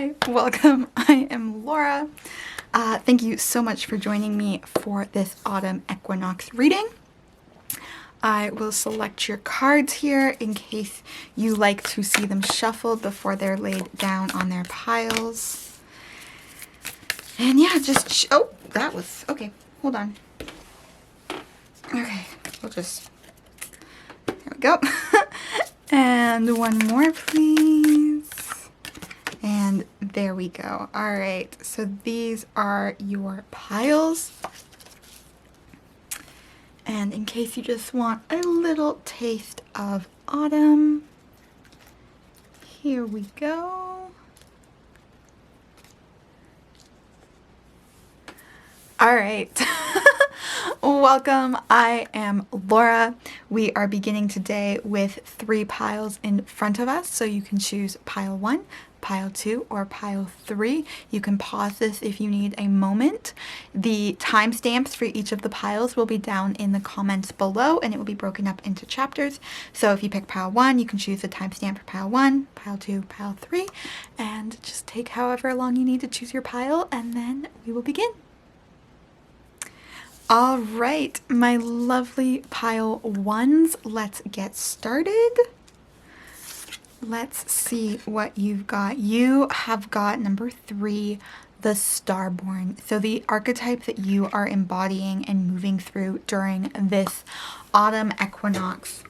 Hi, welcome. I am Laura. Thank you so much for joining me for this Autumn Equinox reading. I will select your cards here in case you like to see them shuffled before they're laid down on their piles. And yeah, just, oh, that was, okay, hold on. Okay, we'll just, there we go. And one more, please. And there we go. All right, so these are your piles. And in case you just want a little taste of autumn, here we go. All right. Welcome. I am Laura. We are beginning today with 3 piles in front of us, so you can choose pile 1, pile 2, or pile 3. You can pause this if you need a moment. The timestamps for each of the piles will be down in the comments below, and it will be broken up into chapters. So if you pick pile 1, you can choose the timestamp for pile 1, pile 2, pile 3, and just take however long you need to choose your pile, and then we will begin. All right, my lovely pile 1s, let's get started. Let's see what you've got. You have got number 3, the Starborn. So the archetype that you are embodying and moving through during this autumn equinox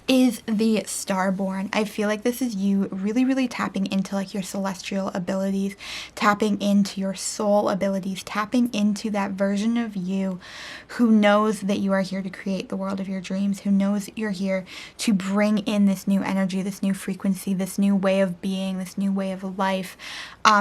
is the Starborn. I feel like this is you really tapping into like your celestial abilities, tapping into your soul abilities, tapping into that version of you who knows that you are here to create the world of your dreams, who knows that you're here to bring in this new energy, this new frequency, this new way of being, this new way of life.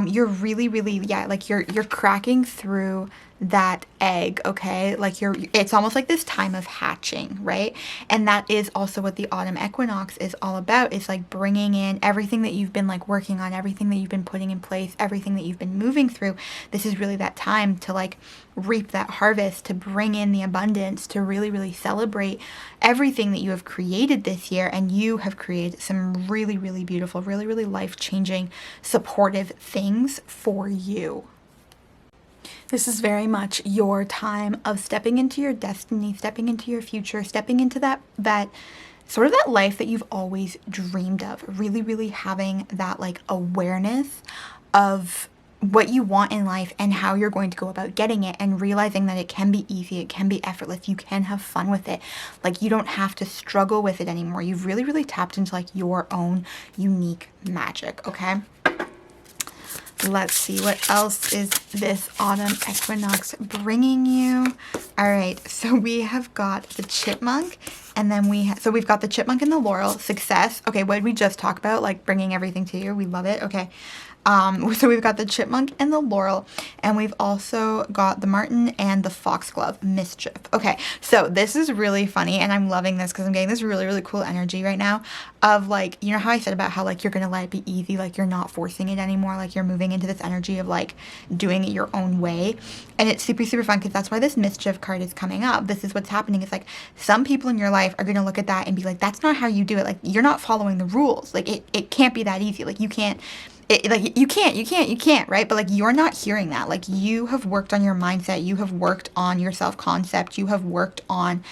You're really, yeah, like you're cracking through that egg, okay? Like it's almost like this time of hatching, right? And that is also what the autumn equinox is all about. It's like bringing in everything that you've been like working on, everything that you've been putting in place, everything that you've been moving through. This is really that time to like reap that harvest, to bring in the abundance, to really celebrate everything that you have created this year. And you have created some really beautiful, really life-changing, supportive things for you. This is very much your time of stepping into your destiny, stepping into your future, stepping into that sort of that life that you've always dreamed of. Really having that like awareness of what you want in life and how you're going to go about getting it, and realizing that it can be easy, it can be effortless, you can have fun with it. Like you don't have to struggle with it anymore. You've really tapped into like your own unique magic, okay? Let's see, what else is this autumn equinox bringing you? All right, so we have got the chipmunk, and then we've got the chipmunk and the laurel. Success. Okay, what did we just talk about? Like bringing everything to you. We love it. Okay. So we've got the chipmunk and the laurel, and we've also got the marten and the foxglove, mischief. Okay, so this is really funny, and I'm loving this because I'm getting this really cool energy right now of like, you know how I said about how like you're gonna let it be easy, like you're not forcing it anymore, like you're moving into this energy of like doing it your own way. And it's super fun because that's why this mischief card is coming up. This is what's happening. It's like some people in your life are gonna look at that and be like, that's not how you do it. Like you're not following the rules. Like it can't be that easy. Like you can't. You can't, right? But like, you're not hearing that. Like you have worked on your mindset. You have worked on your self-concept. You have worked on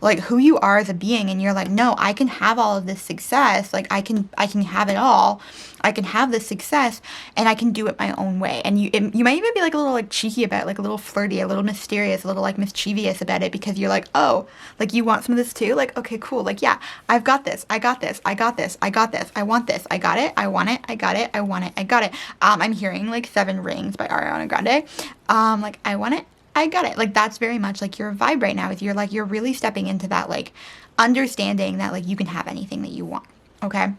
like who you are as a being. And you're like, no, I can have all of this success. Like I can have it all. I can have this success and I can do it my own way. And you might even be like a little like cheeky about it, like a little flirty, a little mysterious, a little like mischievous about it, because you're like, oh, like you want some of this too? Like, okay, cool. Like, yeah, I've got this. I got this. I got this. I got this. I want this. I got it. I want it. I got it. I want it. I got it. I'm hearing like 7 Rings by Ariana Grande. Like I want it. I got it. Like that's very much like your vibe right now. You're really stepping into that like understanding that like you can have anything that you want. Okay.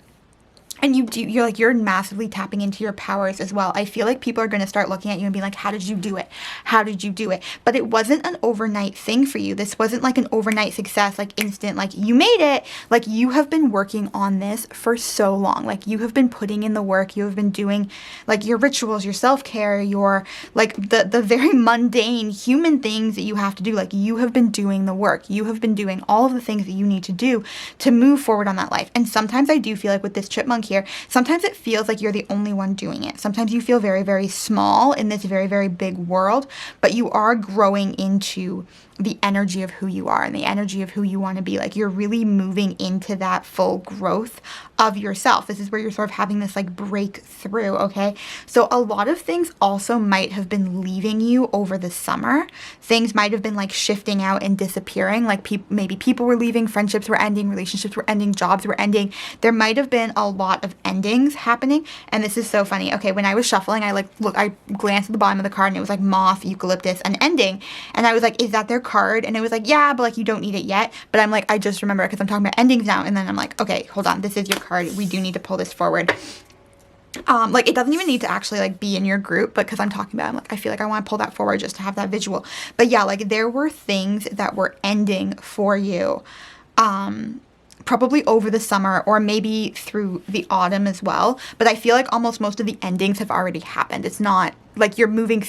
And you're massively tapping into your powers as well. I feel like people are going to start looking at you and being like, how did you do it? How did you do it? But it wasn't an overnight thing for you. This wasn't like an overnight success, like instant, like you made it. Like you have been working on this for so long. Like you have been putting in the work. You have been doing like your rituals, your self-care, your like the very mundane human things that you have to do. Like you have been doing the work. You have been doing all of the things that you need to do to move forward on that life. And sometimes I do feel like with this chipmunk here. Sometimes it feels like you're the only one doing it. Sometimes you feel very, very small in this very, very big world, but you are growing into the energy of who you are and the energy of who you want to be. Like, you're really moving into that full growth of yourself. This is where you're sort of having this like breakthrough, okay? So a lot of things also might have been leaving you over the summer. Things might have been like shifting out and disappearing. Like maybe people were leaving, friendships were ending, relationships were ending, jobs were ending. There might have been a lot of endings happening. And this is so funny. Okay, when I was shuffling, I glanced at the bottom of the card and it was like moth, eucalyptus, and ending. And I was like, is that their card? And it was like, yeah, but like you don't need it yet. But I'm like, I just remember it because I'm talking about endings now. And then I'm like, okay, hold on, this is your card. We do need to pull this forward. Like, it doesn't even need to actually like be in your group, but because I'm talking about it, I'm like, I feel like I want to pull that forward just to have that visual. But yeah, like there were things that were ending for you, probably over the summer or maybe through the autumn as well. But I feel like almost most of the endings have already happened. It's not like you're moving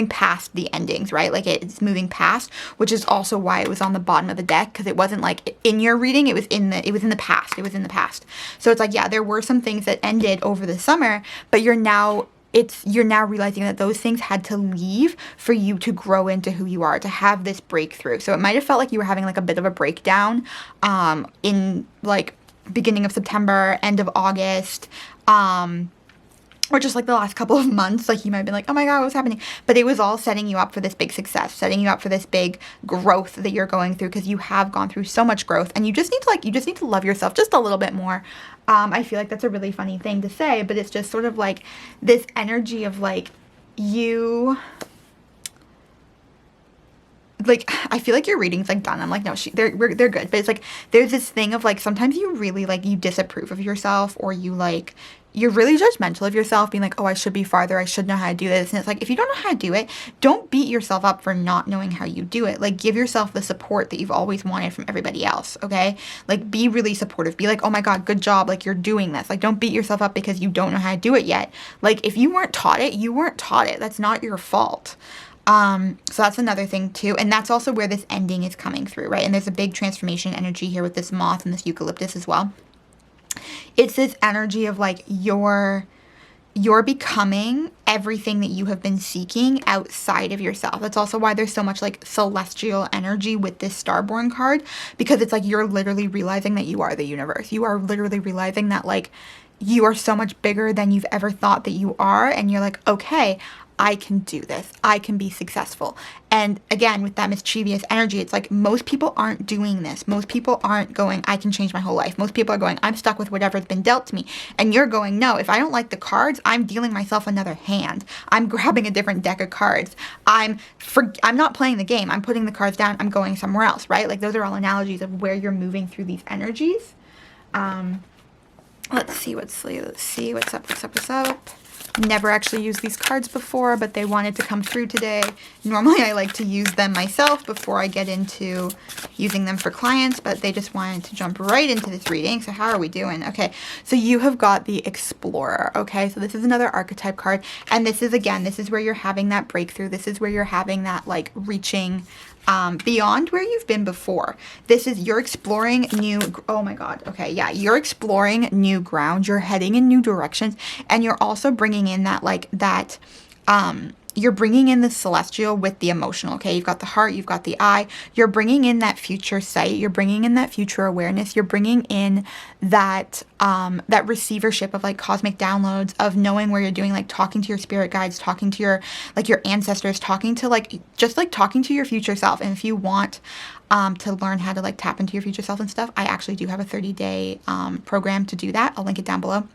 past the endings, right? Like it's moving past, which is also why it was on the bottom of the deck, because it wasn't like in your reading, it was in the past. So it's like, yeah, there were some things that ended over the summer, but you're now realizing that those things had to leave for you to grow into who you are, to have this breakthrough. So it might have felt like you were having like a bit of a breakdown in like beginning of September, end of August, or just like the last couple of months. Like you might have been like, oh my God, what's happening? But it was all setting you up for this big success, setting you up for this big growth that you're going through, because you have gone through so much growth, and you just need to love yourself just a little bit more. I feel like that's a really funny thing to say, but it's just sort of like this energy of like you, like, I feel like your reading's like done. I'm like, no, they're good. But it's like, there's this thing of like, sometimes you really like, you disapprove of yourself, or you like, you're really judgmental of yourself, being like, oh, I should be farther. I should know how to do this. And it's like, if you don't know how to do it, don't beat yourself up for not knowing how you do it. Like, give yourself the support that you've always wanted from everybody else, okay? Like, be really supportive. Be like, oh my God, good job. Like, you're doing this. Like, don't beat yourself up because you don't know how to do it yet. Like, if you weren't taught it, you weren't taught it. That's not your fault. So that's another thing too. And that's also where this ending is coming through, right? And there's a big transformation energy here with this moth and this eucalyptus as well. It's this energy of like you're becoming everything that you have been seeking outside of yourself. That's also why there's so much like celestial energy with this Starborn card, because it's like you're literally realizing that you are the universe. You are literally realizing that like you are so much bigger than you've ever thought that you are, and you're like, okay, I can do this. I can be successful. And again, with that mischievous energy, it's like most people aren't doing this. Most people aren't going, I can change my whole life. Most people are going, I'm stuck with whatever's been dealt to me. And you're going, no, if I don't like the cards, I'm dealing myself another hand. I'm grabbing a different deck of cards. I'm not playing the game. I'm putting the cards down. I'm going somewhere else, right? Like those are all analogies of where you're moving through these energies. Let's see what's up. Never actually used these cards before, but they wanted to come through today. Normally I like to use them myself before I get into using them for clients, but they just wanted to jump right into this reading. So how are we doing? Okay, so you have got the Explorer, okay? So this is another archetype card, and this is where you're having that breakthrough. This is where you're having that like reaching beyond where you've been before. You're exploring you're exploring new ground. You're heading in new directions, and you're also bringing in you're bringing in the celestial with the emotional, okay? You've got the heart, you've got the eye. You're bringing in that future sight. You're bringing in that future awareness. You're bringing in that receivership of like cosmic downloads, of knowing where you're doing, like talking to your spirit guides, talking to your ancestors, talking to your future self. And if you want to learn how to like tap into your future self and stuff, I actually do have a 30-day program to do that. I'll link it down below.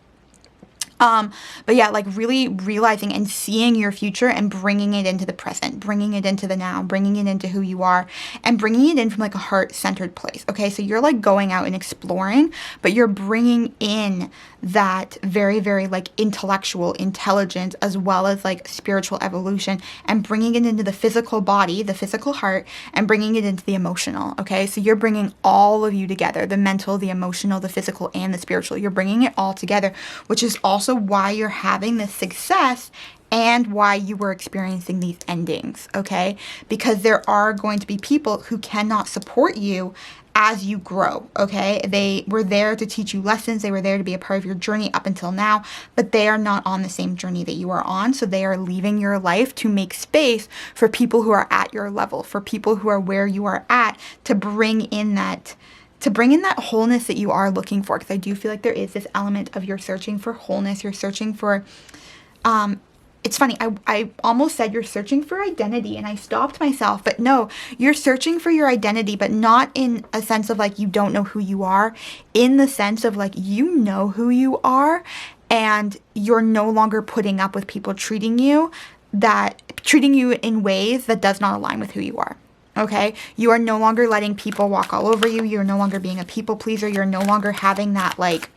But yeah, like really realizing and seeing your future and bringing it into the present, bringing it into the now, bringing it into who you are, and bringing it in from like a heart-centered place. Okay, so you're like going out and exploring, but you're bringing in that very, very like intellectual intelligence, as well as like spiritual evolution, and bringing it into the physical body, the physical heart, and bringing it into the emotional. Okay, so you're bringing all of you together, the mental, the emotional, the physical, and the spiritual. You're bringing it all together, which is also why you're having this success and why you were experiencing these endings, okay? Because there are going to be people who cannot support you as you grow, okay? They were there to teach you lessons. They were there to be a part of your journey up until now, but they are not on the same journey that you are on. So they are leaving your life to make space for people who are at your level, for people who are where you are at, to bring in that wholeness that you are looking for. Because I do feel like there is this element of you're searching for wholeness. You're searching for, it's funny, I almost said you're searching for identity, and I stopped myself, but no, you're searching for your identity, but not in a sense of like you don't know who you are, in the sense of like you know who you are, and you're no longer putting up with people treating you in ways that does not align with who you are. Okay, you are no longer letting people walk all over you. You're no longer being a people pleaser. You're no longer having that like,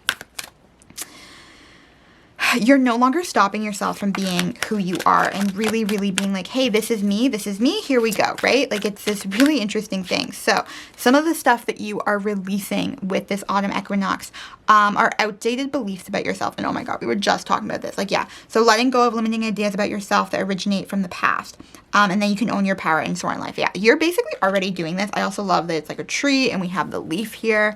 you're no longer stopping yourself from being who you are and really, really being like, hey, this is me, here we go, right? Like, it's this really interesting thing. So some of the stuff that you are releasing with this autumn equinox are outdated beliefs about yourself. And oh my God, we were just talking about this. Like, yeah. So letting go of limiting ideas about yourself that originate from the past. And then you can own your power and soar in life. Yeah, you're basically already doing this. I also love that it's like a tree and we have the leaf here.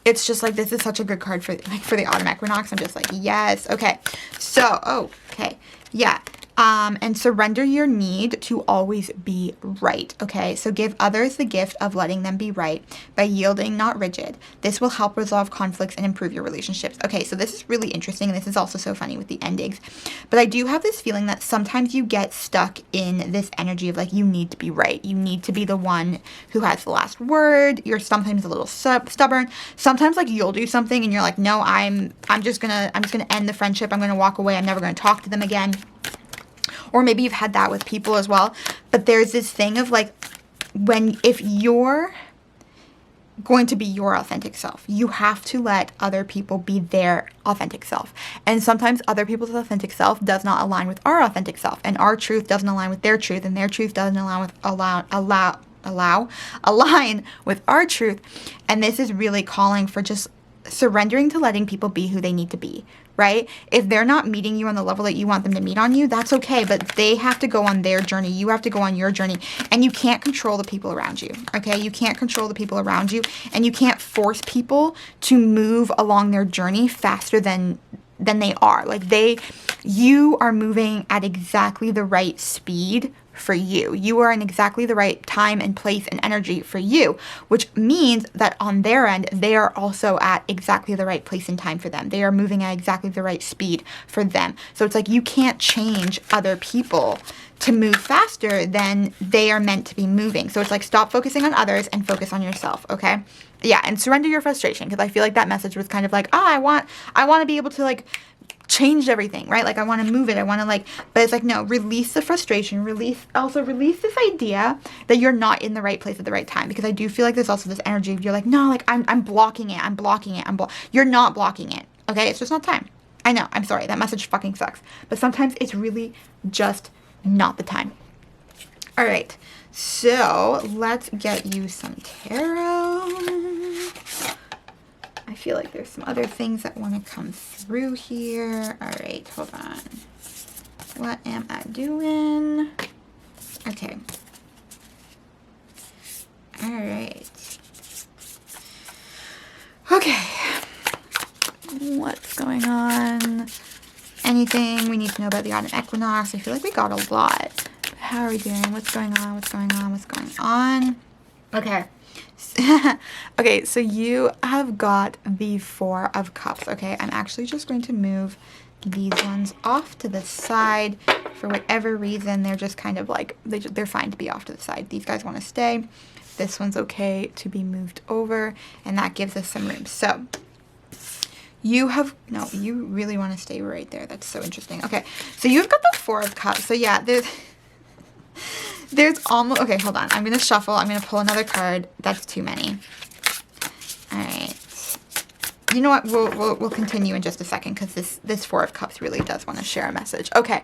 It's just like, this is such a good card for the autumn equinox. I'm just like, yes. Okay. So, okay. Yeah. And surrender your need to always be right. Okay. So give others the gift of letting them be right by yielding, not rigid. This will help resolve conflicts and improve your relationships. Okay. So this is really interesting. And this is also so funny with the endings, but I do have this feeling that sometimes you get stuck in this energy of like, you need to be right. You need to be the one who has the last word. You're sometimes a little stubborn. Sometimes like you'll do something and you're like, no, I'm just gonna end the friendship. I'm going to walk away. I'm never going to talk to them again. Or maybe you've had that with people as well. But there's this thing of like, if you're going to be your authentic self, you have to let other people be their authentic self. And sometimes other people's authentic self does not align with our authentic self. And our truth doesn't align with their truth. And their truth doesn't align with our truth. And this is really calling for just surrendering to letting people be who they need to be, right? If they're not meeting you on the level that you want them to meet on you, that's okay, but they have to go on their journey. You have to go on your journey, and you can't control the people around you, okay? You can't control the people around you, and you can't force people to move along their journey faster than they are. Like you are moving at exactly the right speed for you. You are in exactly the right time and place and energy for you, which means that on their end, they are also at exactly the right place and time for them. They are moving at exactly the right speed for them. So it's like you can't change other people to move faster than they are meant to be moving. So it's like, stop focusing on others and focus on yourself, okay? Yeah, and surrender your frustration, because I feel like that message was kind of like, I want to be able to like change everything, right? Like I want to move it. I want to like, but it's like, no, release the frustration, release this idea that you're not in the right place at the right time. Because I do feel like there's also this energy of you're like, no, like I'm blocking it. You're not blocking it. Okay. It's just not time. I know. I'm sorry. That message fucking sucks. But sometimes it's really just not the time. All right. So let's get you some tarot. I feel like there's some other things that want to come through here. All right, hold on. What am I doing? Okay. All right. Okay. What's going on? Anything we need to know about the autumn equinox? I feel like we got a lot. But how are we doing? What's going on? What's going on? What's going on? Okay. Okay, so you have got the Four of Cups. Okay, I'm actually just going to move these ones off to the side. For whatever reason, they're just kind of like, they're fine to be off to the side. These guys want to stay. This one's okay to be moved over, and that gives us some room. So you really want to stay right there. That's so interesting. Okay, so you've got the Four of Cups. So yeah, there's almost, okay, hold on. I'm going to shuffle. I'm going to pull another card. That's too many. All right. You know what? We'll continue in just a second, because this Four of Cups really does want to share a message. Okay.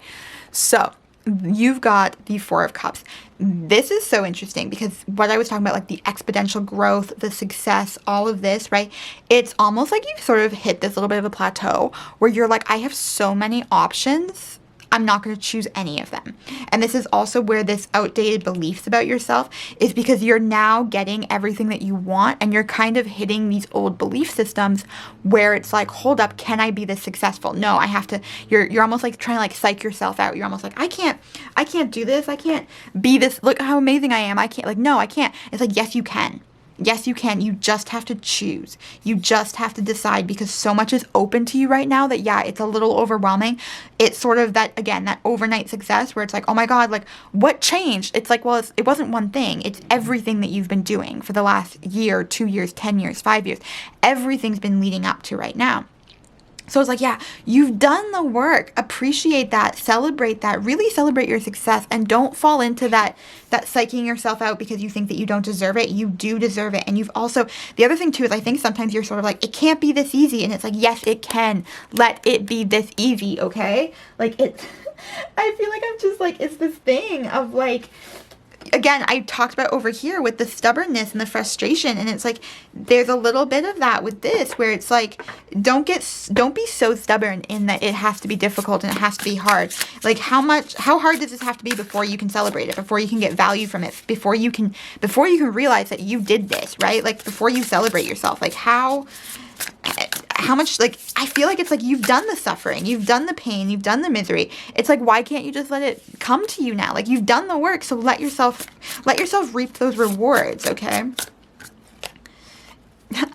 So you've got the Four of Cups. This is so interesting because what I was talking about, like the exponential growth, the success, all of this, right? It's almost like you've sort of hit this little bit of a plateau where you're like, I have so many options. I'm not going to choose any of them. And this is also where this outdated beliefs about yourself is, because you're now getting everything that you want and you're kind of hitting these old belief systems where it's like, hold up, can I be this successful? No, I have to. You're almost like trying to like psych yourself out. You're almost like, I can't do this. I can't be this. Look how amazing I am. I can't, like, no, I can't. It's like, yes, you can. Yes, you can. You just have to choose. You just have to decide, because so much is open to you right now that, yeah, it's a little overwhelming. It's sort of that, again, that overnight success where it's like, oh my God, like, what changed? It's like, well, it wasn't one thing. It's everything that you've been doing for the last year, 2 years, 10 years, 5 years. Everything's been leading up to right now. So it's like, yeah, you've done the work. Appreciate that. Celebrate that. Really celebrate your success, and don't fall into that psyching yourself out because you think that you don't deserve it. You do deserve it. And you've also, the other thing too is I think sometimes you're sort of like, it can't be this easy. And it's like, yes, it can. Let it be this easy, okay? Like I feel like I'm just like, it's this thing of like, again, I talked about over here with the stubbornness and the frustration, and it's like there's a little bit of that with this where it's like, don't be so stubborn in that it has to be difficult and it has to be hard. Like how hard does this have to be before you can celebrate it, before you can get value from it, before you can realize that you did this, right? Like before you celebrate yourself, like how much, like, I feel like it's like you've done the suffering, you've done the pain, you've done the misery. It's like, why can't you just let it come to you now? Like, you've done the work, so let yourself reap those rewards, okay?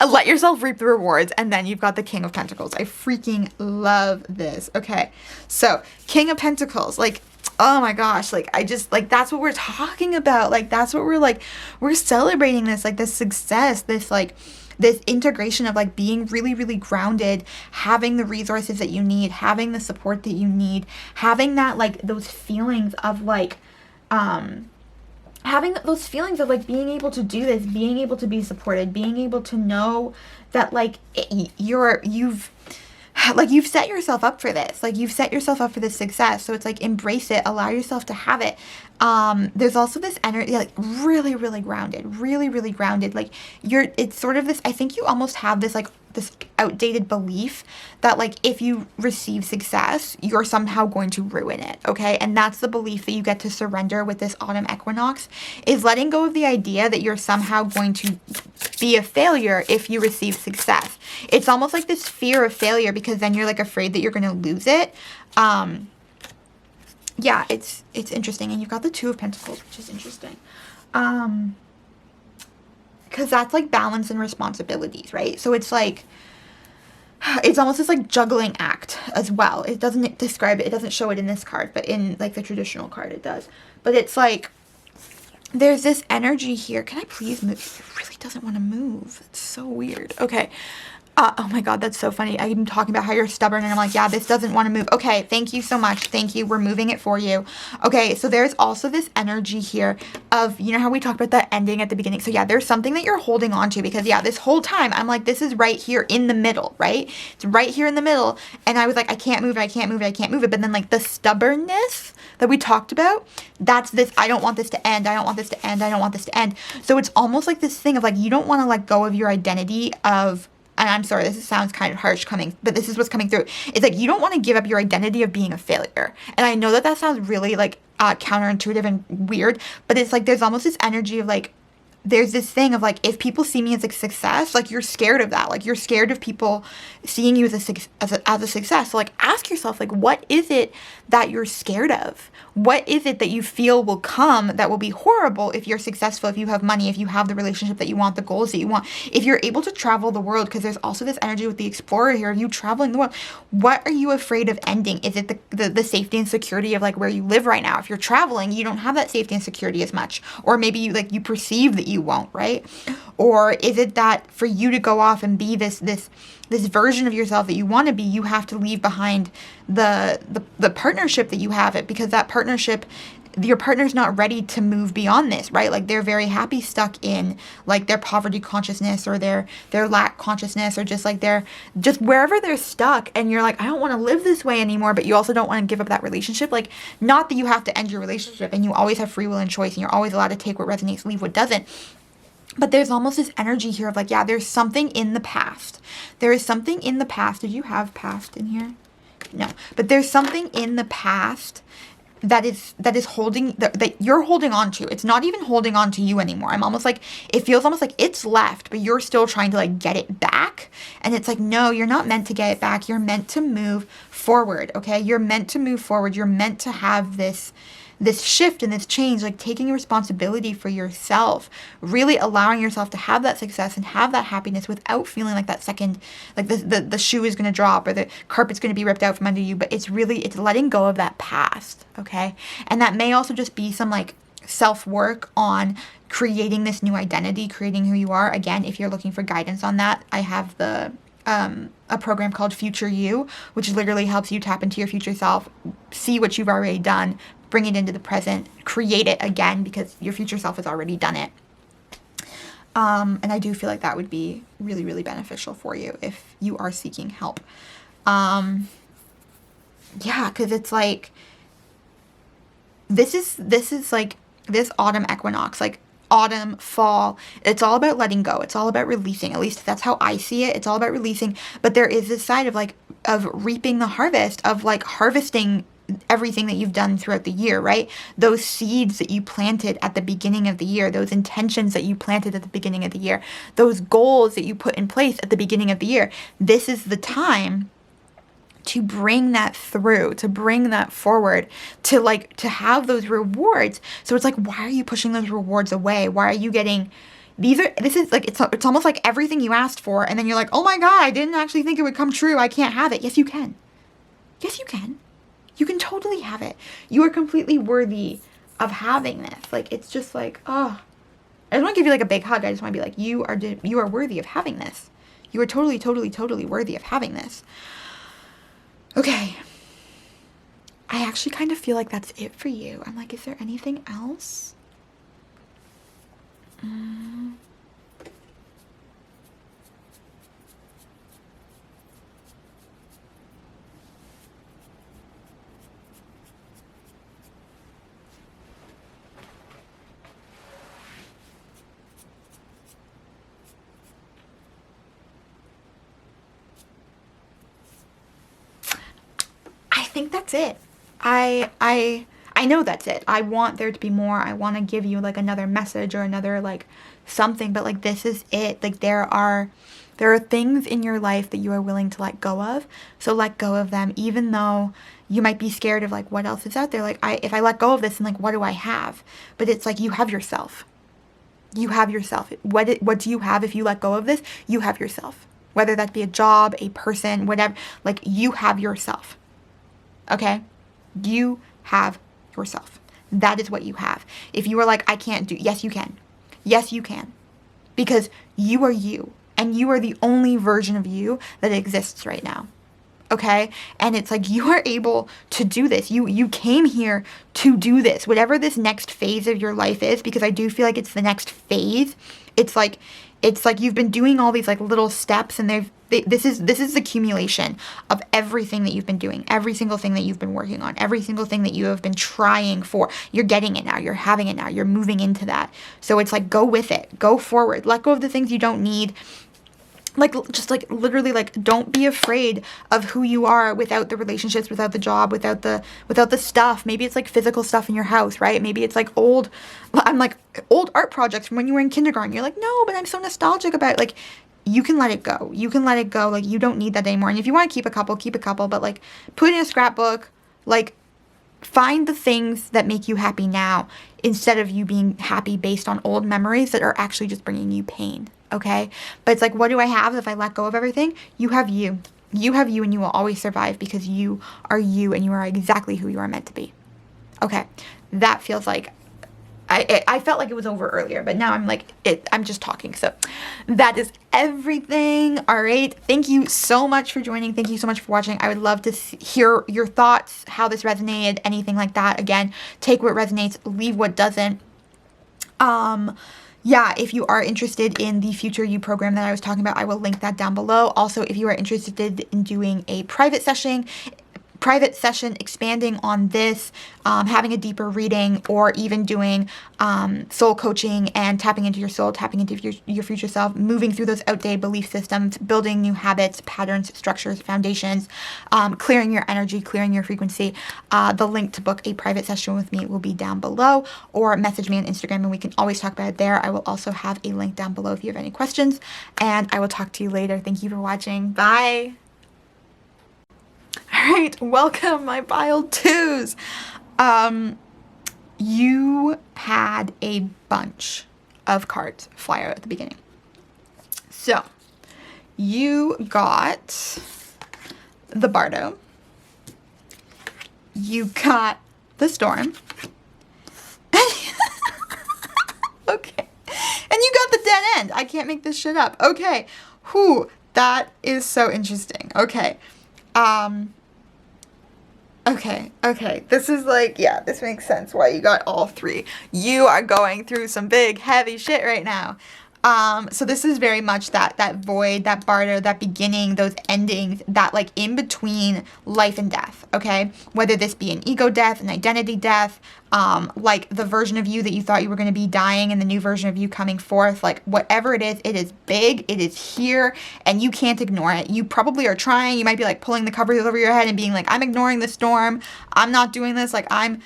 Let yourself reap the rewards. And then you've got the King of Pentacles. I freaking love this. Okay, so King of Pentacles, like, oh my gosh, like, I just, like, that's what we're talking about. Like, that's what we're celebrating this, like, this success, this, like, this integration of like being really, really grounded, having the resources that you need, having the support that you need, having that, like, those feelings of like, having those feelings of like being able to do this, being able to be supported, being able to know that like you've set yourself up for this. Like, you've set yourself up for this success. So it's like, embrace it, allow yourself to have it. There's also this energy, like really, really grounded, really, really grounded. Like it's sort of this, I think you almost have this, like, this outdated belief that like, if you receive success, you're somehow going to ruin it. Okay. And that's the belief that you get to surrender with this autumn equinox, is letting go of the idea that you're somehow going to be a failure if you receive success. It's almost like this fear of failure, because then you're like afraid that you're going to lose it. Yeah, it's interesting. And you've got the Two of Pentacles, which is interesting. Because that's like balance and responsibilities, right? So it's like, it's almost this like juggling act as well. It doesn't describe it. It doesn't show it in this card, but in like the traditional card it does. But it's like, there's this energy here. Can I please move? It really doesn't want to move. It's so weird. Okay. Oh my God, that's so funny. I'm talking about how you're stubborn and I'm like, yeah, this doesn't want to move. Okay, thank you so much. Thank you. We're moving it for you. Okay, so there's also this energy here of, you know how we talked about that ending at the beginning? So yeah, there's something that you're holding on to, because yeah, this whole time I'm like, this is right here in the middle, right? It's right here in the middle. And I was like, I can't move it. I can't move it. I can't move it. But then like the stubbornness that we talked about, that's this, I don't want this to end. I don't want this to end. I don't want this to end. So it's almost like this thing of like, you don't want to let go of your identity of, and I'm sorry, this sounds kind of harsh but this is what's coming through. It's like, you don't want to give up your identity of being a failure. And I know that sounds really like counterintuitive and weird, but it's like, there's almost this energy of like, there's this thing of like, if people see me as a success, like, you're scared of that. Like, you're scared of people seeing you as a success. So like, ask yourself, like, what is it that you're scared of? What is it that you feel will come that will be horrible if you're successful, if you have money, if you have the relationship that you want, the goals that you want, if you're able to travel the world? Because there's also this energy with the explorer here of you traveling the world. What are you afraid of ending? Is it the safety and security of like where you live right now? If you're traveling, you don't have that safety and security as much, or maybe you perceive that you won't, right? Or is it that for you to go off and be this version of yourself that you want to be, you have to leave behind the partnership that you have, it because that partnership your partner's not ready to move beyond this, right? Like they're very happy stuck in like their poverty consciousness or their lack consciousness, or just like they're just wherever they're stuck, and you're like, I don't want to live this way anymore, but you also don't want to give up that relationship. Like, not that you have to end your relationship, and you always have free will and choice, and you're always allowed to take what resonates, leave what doesn't. But there's almost this energy here of like, yeah, there's something in the past. There is something in the past. Did you have past in here? No. But there's something in the past that is holding, that you're holding on to. It's not even holding on to you anymore. I'm almost like, it feels almost like it's left, but you're still trying to like get it back. And it's like, no, you're not meant to get it back. You're meant to move forward. Okay. You're meant to move forward. You're meant to have this shift and this change, like taking responsibility for yourself, really allowing yourself to have that success and have that happiness without feeling like that second, like the shoe is going to drop or the carpet's going to be ripped out from under you. But it's letting go of that past. Okay. And that may also just be some like self-work on creating this new identity, creating who you are. Again, if you're looking for guidance on that, I have a program called Future You, which literally helps you tap into your future self, see what you've already done, bring it into the present, create it again, because your future self has already done it. And I do feel like that would be really, really beneficial for you if you are seeking help. Yeah, because it's like, this is like this autumn equinox, like autumn, fall, it's all about letting go. It's all about releasing. At least that's how I see it. It's all about releasing. But there is this side of like, of reaping the harvest, of like harvesting everything that you've done throughout the year, right? Those seeds that you planted at the beginning of the year, those intentions that you planted at the beginning of the year, those goals that you put in place at the beginning of the year. This is the time to bring that through, to bring that forward, to have those rewards. So it's like, why are you pushing those rewards away? Why are you getting this is like, it's almost like everything you asked for, and then you're like, oh my God, I didn't actually think it would come true. I can't have it. Yes, you can. Yes, you can. You can totally have it. You are completely worthy of having this. Like, it's just like, oh, I just want to give you like a big hug. I just want to be like, you are worthy of having this. You are totally, totally, totally worthy of having this. Okay. I actually kind of feel like that's it for you. I'm like, is there anything else? I think that's it. I know that's it. I want there to be more. I want to give you like another message or another like something, but like this is it. Like there are things in your life that you are willing to let go of. So let go of them, even though you might be scared of like what else is out there. Like if I let go of this, and like what do I have? But it's like you have yourself. You have yourself. What do you have if you let go of this? You have yourself. Whether that be a job, a person, whatever, like you have yourself. Okay? You have yourself. That is what you have. If you are like, I can't do, yes, you can. Yes, you can. Because you are you. And you are the only version of you that exists right now. Okay? And it's like, you are able to do this. You came here to do this. Whatever this next phase of your life is, because I do feel like it's the next phase. It's like you've been doing all these like little steps, and this is the accumulation of everything that you've been doing, every single thing that you've been working on, every single thing that you have been trying for. You're getting it now. You're having it now. You're moving into that. So it's like, go with it. Go forward. Let go of the things you don't need. Like, just like literally, like, don't be afraid of who you are without the relationships, without the job, without the stuff. Maybe it's like physical stuff in your house, right? Maybe it's like old art projects from when you were in kindergarten. You're like, no, but I'm so nostalgic about it. Like, you can let it go. You can let it go. Like, you don't need that anymore. And if you want to keep a couple, but like, put it in a scrapbook. Like, find the things that make you happy now, instead of you being happy based on old memories that are actually just bringing you pain. Okay? But it's like, what do I have if I let go of everything? You have you. You have you, and you will always survive, because you are you, and you are exactly who you are meant to be. Okay. That feels like I felt like it was over earlier, but now I'm like, I'm just talking. So that is everything. All right. Thank you so much for joining. Thank you so much for watching. I would love to hear your thoughts, how this resonated, anything like that. Again, take what resonates, leave what doesn't. Yeah, if you are interested in the Future You program that I was talking about, I will link that down below. Also, if you are interested in doing a private session expanding on this, having a deeper reading, or even doing soul coaching and tapping into your soul, tapping into your future self, moving through those outdated belief systems, building new habits, patterns, structures, foundations, clearing your energy, clearing your frequency, the link to book a private session with me will be down below, or message me on Instagram and we can always talk about it there. I will also have a link down below if you have any questions, and I will talk to you later. Thank you for watching. Bye. All right, welcome, my pile twos. You had a bunch of cards fly out at the beginning. So you got the Bardo. You got the Storm. Okay. And you got the Dead End. I can't make this shit up. Okay. Whew. That is so interesting. Okay. Okay, this is like, yeah, this makes sense why you got all three. You are going through some big, heavy shit right now. So this is very much that void, that barter, that beginning, those endings, that like in between life and death, okay? Whether this be an ego death, an identity death, like the version of you that you thought you were going to be dying and the new version of you coming forth, like whatever it is big, it is here, and you can't ignore it. You probably are trying, you might be like pulling the covers over your head and being like, I'm ignoring the storm, I'm not doing this, like I'm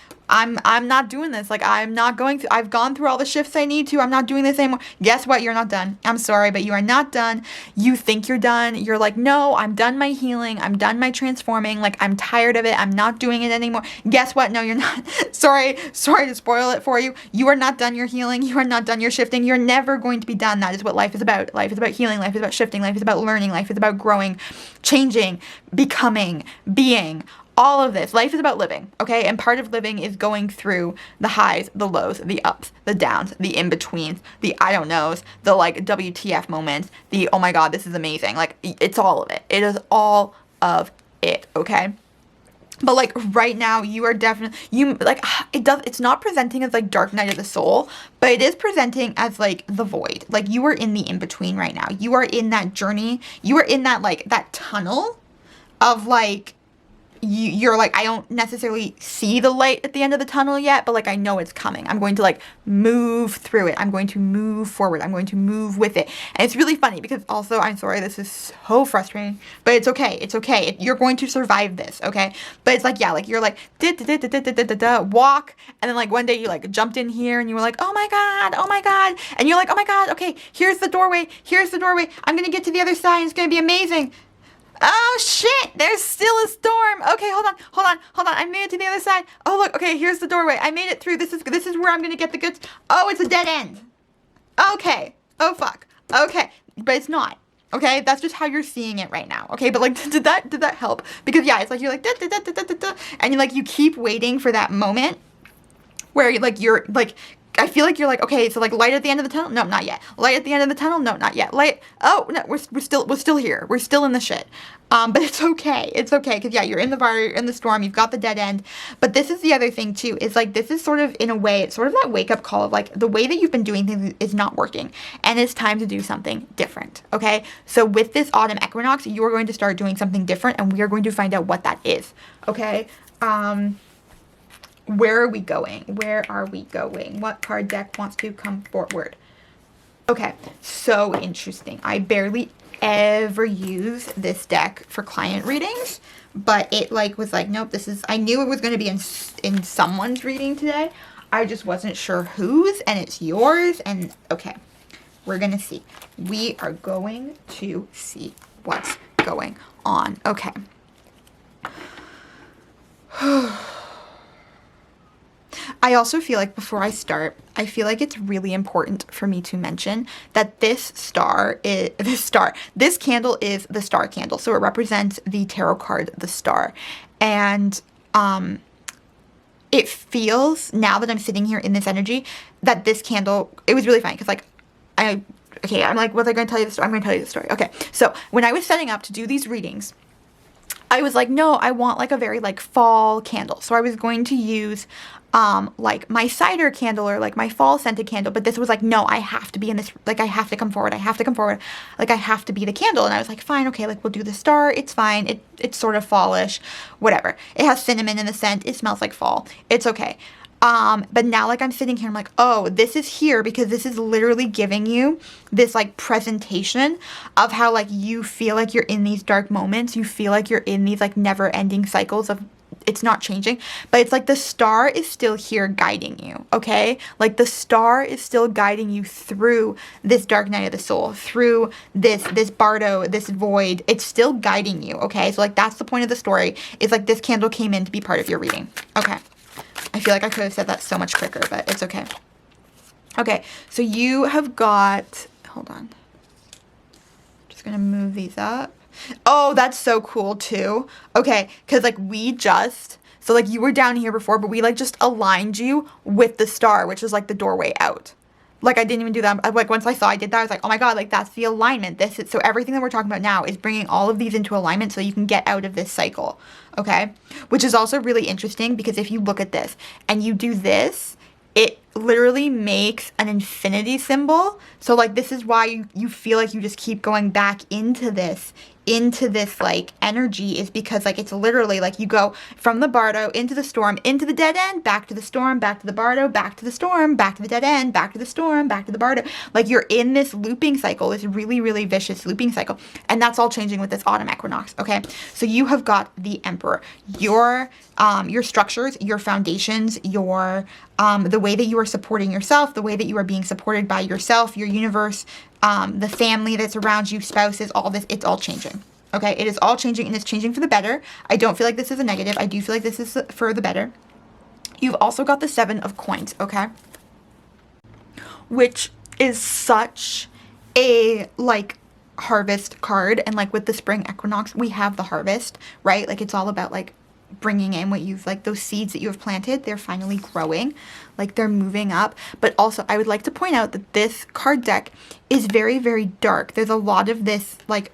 not doing this. Like, I'm not going through, I've gone through all the shifts I need to. I'm not doing this anymore. Guess what? You're not done. I'm sorry, but you are not done. You think you're done. You're like, no, I'm done my healing. I'm done my transforming. Like, I'm tired of it. I'm not doing it anymore. Guess what? No, you're not. Sorry to spoil it for you. You are not done your healing. You are not done your shifting. You're never going to be done. That is what life is about. Life is about healing. Life is about shifting. Life is about learning. Life is about growing, changing, becoming, being. All of this. Life is about living, okay? And part of living is going through the highs, the lows, the ups, the downs, the in-betweens, the I don't knows, the like WTF moments, the oh my god, this is amazing. Like, it's all of it. It is all of it, okay? But like right now, you are definitely, it's not presenting as like dark night of the soul, but it is presenting as like the void. Like, you are in the in-between right now. You are in that journey. You are in that like that tunnel of like, you're like, I don't necessarily see the light at the end of the tunnel yet, but like, I know it's coming. I'm going to like move through it. I'm going to move forward. I'm going to move with it. And it's really funny because also, I'm sorry, this is so frustrating, but it's okay. It's okay. You're going to survive this. Okay. But it's like, yeah, like you're like, walk. And then like one day you like jumped in here and you were like, oh my God. Oh my God. And you're like, oh my God. Okay. Here's the doorway. Here's the doorway. I'm going to get to the other side. It's going to be amazing. Oh shit, there's still a storm. Okay, hold on. I made it to the other side. Oh look, okay, here's the doorway. I made it through. This is where I'm gonna get the goods. Oh, it's a dead end. Okay. Oh fuck. Okay. But it's not. Okay, that's just how you're seeing it right now. Okay, but like, did that help? Because yeah, it's like you're like and you like you keep waiting for that moment where you're like I feel like you're like, okay, so like light at the end of the tunnel? No, not yet. Light at the end of the tunnel? No, not yet. Light, oh, no, we're still here. We're still in the shit. But it's okay. It's okay. Cause yeah, you're in the fire, you're in the storm, you've got the dead end. But this is the other thing too, is like, this is sort of in a way, it's sort of that wake up call of like, the way that you've been doing things is not working. And it's time to do something different. Okay. So with this autumn equinox, you are going to start doing something different and we are going to find out what that is. Okay. Where are we going? Where are we going? What card deck wants to come forward? Okay, so interesting. I barely ever use this deck for client readings, but it like was like, nope, this is, I knew it was going to be in someone's reading today. I just wasn't sure whose, and it's yours. And okay, we're going to see. We are going to see what's going on. Okay. I also feel like before I start, I feel like it's really important for me to mention that this candle is the star candle. So it represents the tarot card, the star. And it feels, now that I'm sitting here in this energy, that this candle, it was really funny because like, I'm like, was I going to tell you the story? I'm going to tell you the story. Okay, so when I was setting up to do these readings, I was like, no, I want like a very like fall candle. So I was going to use like my cider candle or like my fall scented candle. But this was like, no, I have to be in this, like I have to come forward. I have to come forward. Like I have to be the candle. And I was like, fine, okay, like we'll do the star. It's fine. It's sort of fallish, whatever. It has cinnamon in the scent. It smells like fall. It's okay. But now like I'm sitting here, I'm like, oh, this is here because this is literally giving you this like presentation of how like you feel like you're in these dark moments. You feel like you're in these like never ending cycles of it's not changing, but it's like the star is still here guiding you. Okay. Like the star is still guiding you through this dark night of the soul, through this bardo, this void. It's still guiding you. Okay. So like, that's the point of the story, is like this candle came in to be part of your reading. Okay. I feel like I could have said that so much quicker, but it's okay. Okay, so you have got, hold on. Just gonna move these up. Oh, that's so cool too. Okay, because like so like you were down here before, but we like just aligned you with the star, which is like the doorway out. Like I didn't even do that. Like once I did that, I was like, oh my God, like that's the alignment. So everything that we're talking about now is bringing all of these into alignment so you can get out of this cycle. Okay. Which is also really interesting because if you look at this and you do this, it literally makes an infinity symbol. So like this is why you feel like you just keep going back into this like energy, is because like it's literally like you go from the bardo into the storm, into the dead end, back to the storm, back to the bardo, back to the storm, back to the dead end, back to the storm, back to the bardo. Like you're in this looping cycle, this really, really vicious looping cycle. And that's all changing with this autumn equinox. Okay. So you have got the Emperor, your structures, your foundations, the way that you are supporting yourself, the way that you are being supported by yourself, your universe, the family that's around you, spouses, all this, it's all changing. Okay, it is all changing, and it's changing for the better. I don't feel like this is a negative. I do feel like this is for the better. You've also got the 7 of coins, okay? Which is such a like harvest card, and like with the spring equinox, we have the harvest, right? Like it's all about like bringing in what you've like those seeds that you have planted, they're finally growing, like they're moving up. But also I would like to point out that this card deck is very, very dark. There's a lot of this like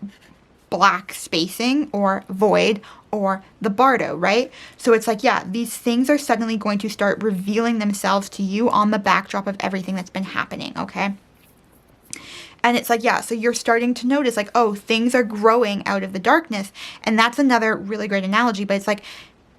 black spacing or void or the bardo, right? So it's like, yeah, these things are suddenly going to start revealing themselves to you on the backdrop of everything that's been happening. Okay. And it's like, yeah, so you're starting to notice like, oh, things are growing out of the darkness. And that's another really great analogy, but it's like,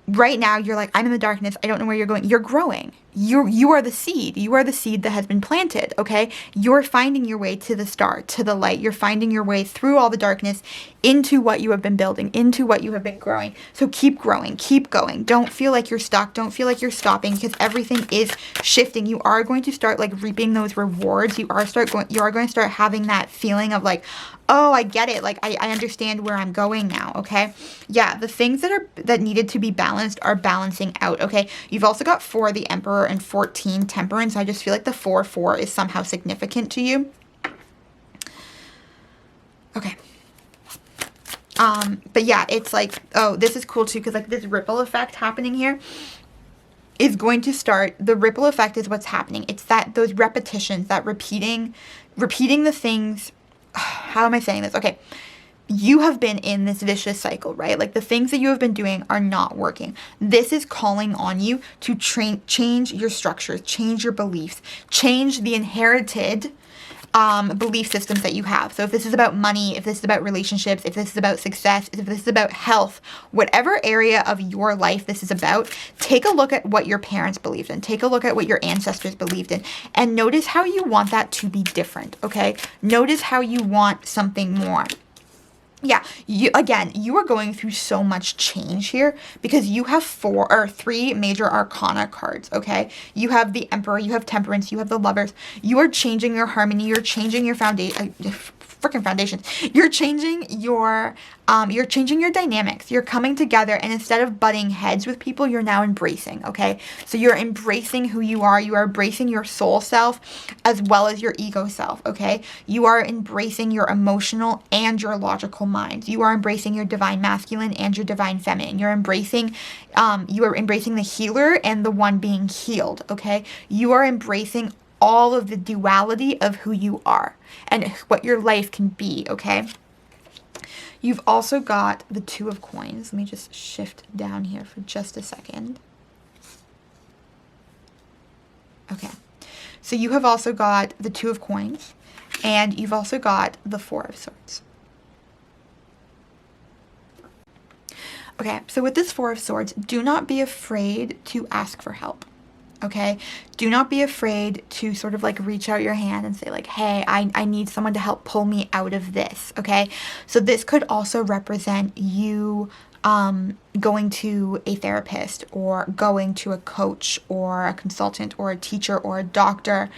right now you're like, I'm in the darkness. I don't know where you're going. You're growing. You are the seed. You are the seed that has been planted. Okay. You're finding your way to the star, to the light. You're finding your way through all the darkness into what you have been building, into what you have been growing. So keep growing, keep going. Don't feel like you're stuck. Don't feel like you're stopping, because everything is shifting. You are going to start like reaping those rewards. You are going to start having that feeling of like, oh, I get it. Like I understand where I'm going now. Okay. Yeah. The things that needed to be balanced are balancing out. Okay. You've also got 4, the Emperor, and 14, Temperance. I just feel like the 4 is somehow significant to you. Okay. But yeah, it's like, oh, this is cool too, because like this ripple effect happening here is going to start. The ripple effect is what's happening. It's that those repetitions, that repeating the things. How am I saying this? Okay. You have been in this vicious cycle, right? Like the things that you have been doing are not working. This is calling on you to change your structures, change your beliefs, change the inherited belief systems that you have. So if this is about money, if this is about relationships, if this is about success, if this is about health, whatever area of your life this is about, take a look at what your parents believed in. Take a look at what your ancestors believed in, and notice how you want that to be different, okay? Notice how you want something more. Yeah, you are going through so much change here because you have 3 major arcana cards, okay? You have the Emperor, you have Temperance, you have the Lovers. You are changing your harmony, you're changing your foundation. freaking foundations. You're changing your dynamics. You're coming together, and instead of butting heads with people, you're now embracing, okay? So you're embracing who you are. You are embracing your soul self as well as your ego self, okay? You are embracing your emotional and your logical mind. You are embracing your divine masculine and your divine feminine. You are embracing the healer and the one being healed, okay? You are embracing all of the duality of who you are and what your life can be, okay? You've also got the Two of Coins. Let me just shift down here for just a second. Okay. So you have also got the Two of Coins, and you've also got the Four of Swords. Okay, so with this Four of Swords, do not be afraid to ask for help. Okay, do not be afraid to sort of like reach out your hand and say like, hey, I need someone to help pull me out of this. Okay, so this could also represent you going to a therapist or going to a coach or a consultant or a teacher or a doctor,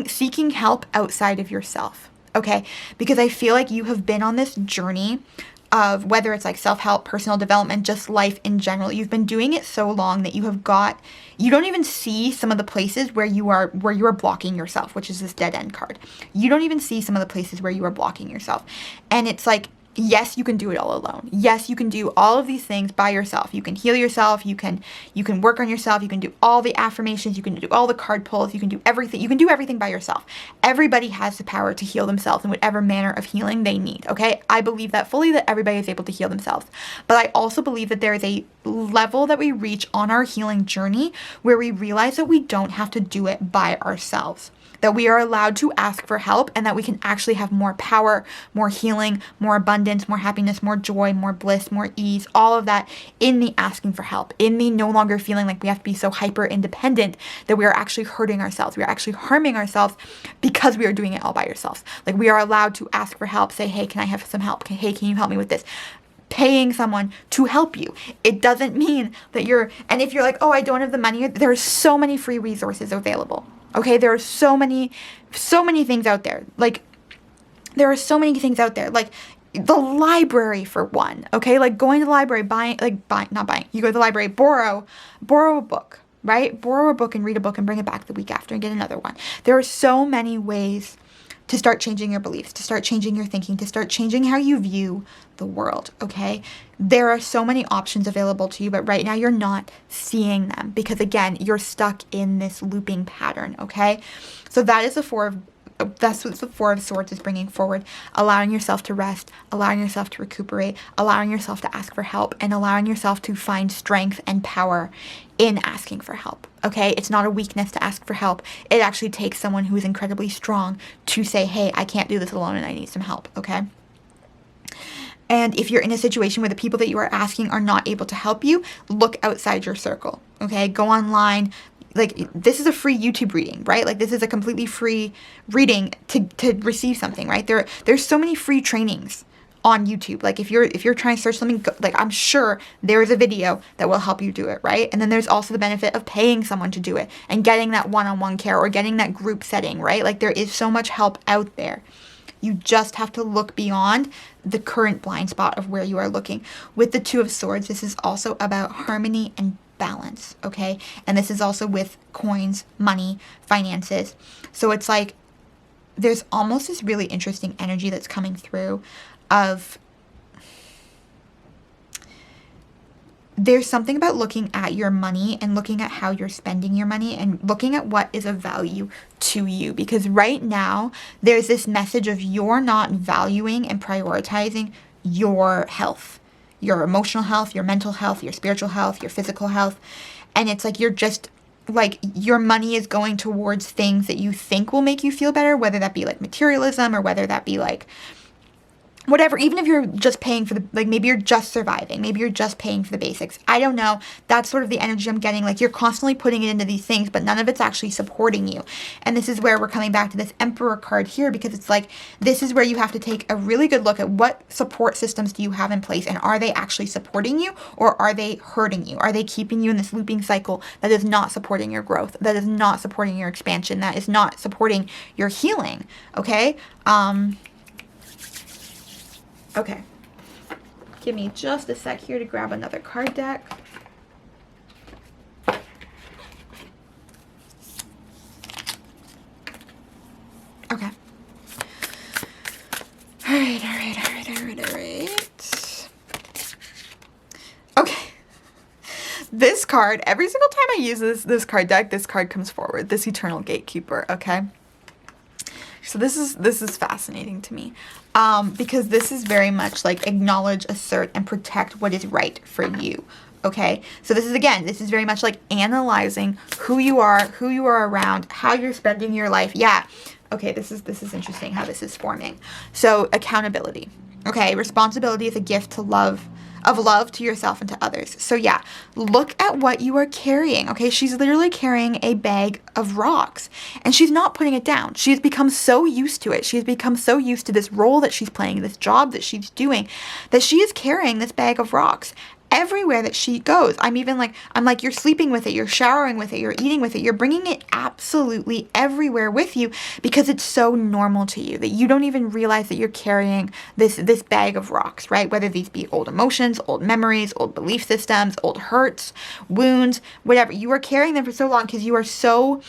seeking help outside of yourself. Okay, because I feel like you have been on this journey of whether it's like self-help, personal development, just life in general. You've been doing it so long that you don't even see some of the places where you are blocking yourself, which is this dead end card. You don't even see some of the places where you are blocking yourself. And it's like, yes, you can do it all alone. Yes, you can do all of these things by yourself. You can heal yourself. You can work on yourself. You can do all the affirmations. You can do all the card pulls. You can do everything. You can do everything by yourself. Everybody has the power to heal themselves in whatever manner of healing they need, okay? I believe that fully, that everybody is able to heal themselves. But I also believe that there is a level that we reach on our healing journey where we realize that we don't have to do it by ourselves. That we are allowed to ask for help, and that we can actually have more power, more healing, more abundance, more happiness, more joy, more bliss, more ease, all of that in the asking for help, in the no longer feeling like we have to be so hyper independent that we are actually hurting ourselves. We are actually harming ourselves because we are doing it all by ourselves. Like, we are allowed to ask for help, say, hey, can I have some help? Hey, can you help me with this? Paying someone to help you. It doesn't mean that and if you're like, oh, I don't have the money, there are so many free resources available. Okay, there are so many things out there. Like, there are so many things out there. Like, the library, for one. Okay, like going to the library, not buying. You go to the library, borrow a book, right? Borrow a book and read a book and bring it back the week after and get another one. There are so many ways to start changing your beliefs, to start changing your thinking, to start changing how you view the world, okay? There are so many options available to you, but right now you're not seeing them because, again, you're stuck in this looping pattern, okay? So that's what the Four of Swords is bringing forward, allowing yourself to rest, allowing yourself to recuperate, allowing yourself to ask for help, and allowing yourself to find strength and power in asking for help, okay? It's not a weakness to ask for help. It actually takes someone who is incredibly strong to say, hey, I can't do this alone and I need some help, okay? And if you're in a situation where the people that you are asking are not able to help you, look outside your circle, okay? Go online. Like, this is a free YouTube reading, right? Like, this is a completely free reading to receive something, right? There's so many free trainings on YouTube. Like, if you're trying to search something, like, I'm sure there is a video that will help you do it, right? And then there's also the benefit of paying someone to do it and getting that one-on-one care or getting that group setting, right? Like, there is so much help out there. You just have to look beyond the current blind spot of where you are looking. With the Two of Swords, this is also about harmony and balance, okay? And this is also with coins, money, finances. So it's like there's almost this really interesting energy that's coming through of there's something about looking at your money and looking at how you're spending your money and looking at what is of value to you. Because right now, there's this message of you're not valuing and prioritizing your health, your emotional health, your mental health, your spiritual health, your physical health. And it's like you're just like your money is going towards things that you think will make you feel better, whether that be like materialism or whether that be like whatever, even if you're just paying for like maybe you're just surviving, maybe you're just paying for the basics. I don't know. That's sort of the energy I'm getting. Like, you're constantly putting it into these things, but none of it's actually supporting you. And this is where we're coming back to this Emperor card here, because it's like, this is where you have to take a really good look at what support systems do you have in place, and are they actually supporting you, or are they hurting you? Are they keeping you in this looping cycle that is not supporting your growth, that is not supporting your expansion, that is not supporting your healing? Okay? Okay. Give me just a sec here to grab another card deck. Okay. All right. Okay. This card, every single time I use this card deck, this card comes forward. This Eternal Gatekeeper, okay? So this is fascinating to me. Because this is very much like acknowledge, assert, and protect what is right for you. Okay, so this is very much like analyzing who you are around, how you're spending your life. Yeah. Okay, this is interesting how this is forming. So accountability. Okay, responsibility is a gift to love to yourself and to others. So yeah, look at what you are carrying. Okay, she's literally carrying a bag of rocks and she's not putting it down. She's become so used to it. She's become so used to this role that she's playing, this job that she's doing, that she is carrying this bag of rocks everywhere that she goes. I'm like, you're sleeping with it, you're showering with it, you're eating with it, you're bringing it absolutely everywhere with you because it's so normal to you that you don't even realize that you're carrying this bag of rocks, right? Whether these be old emotions, old memories, old belief systems, old hurts, wounds, whatever. You are carrying them for so long because you are so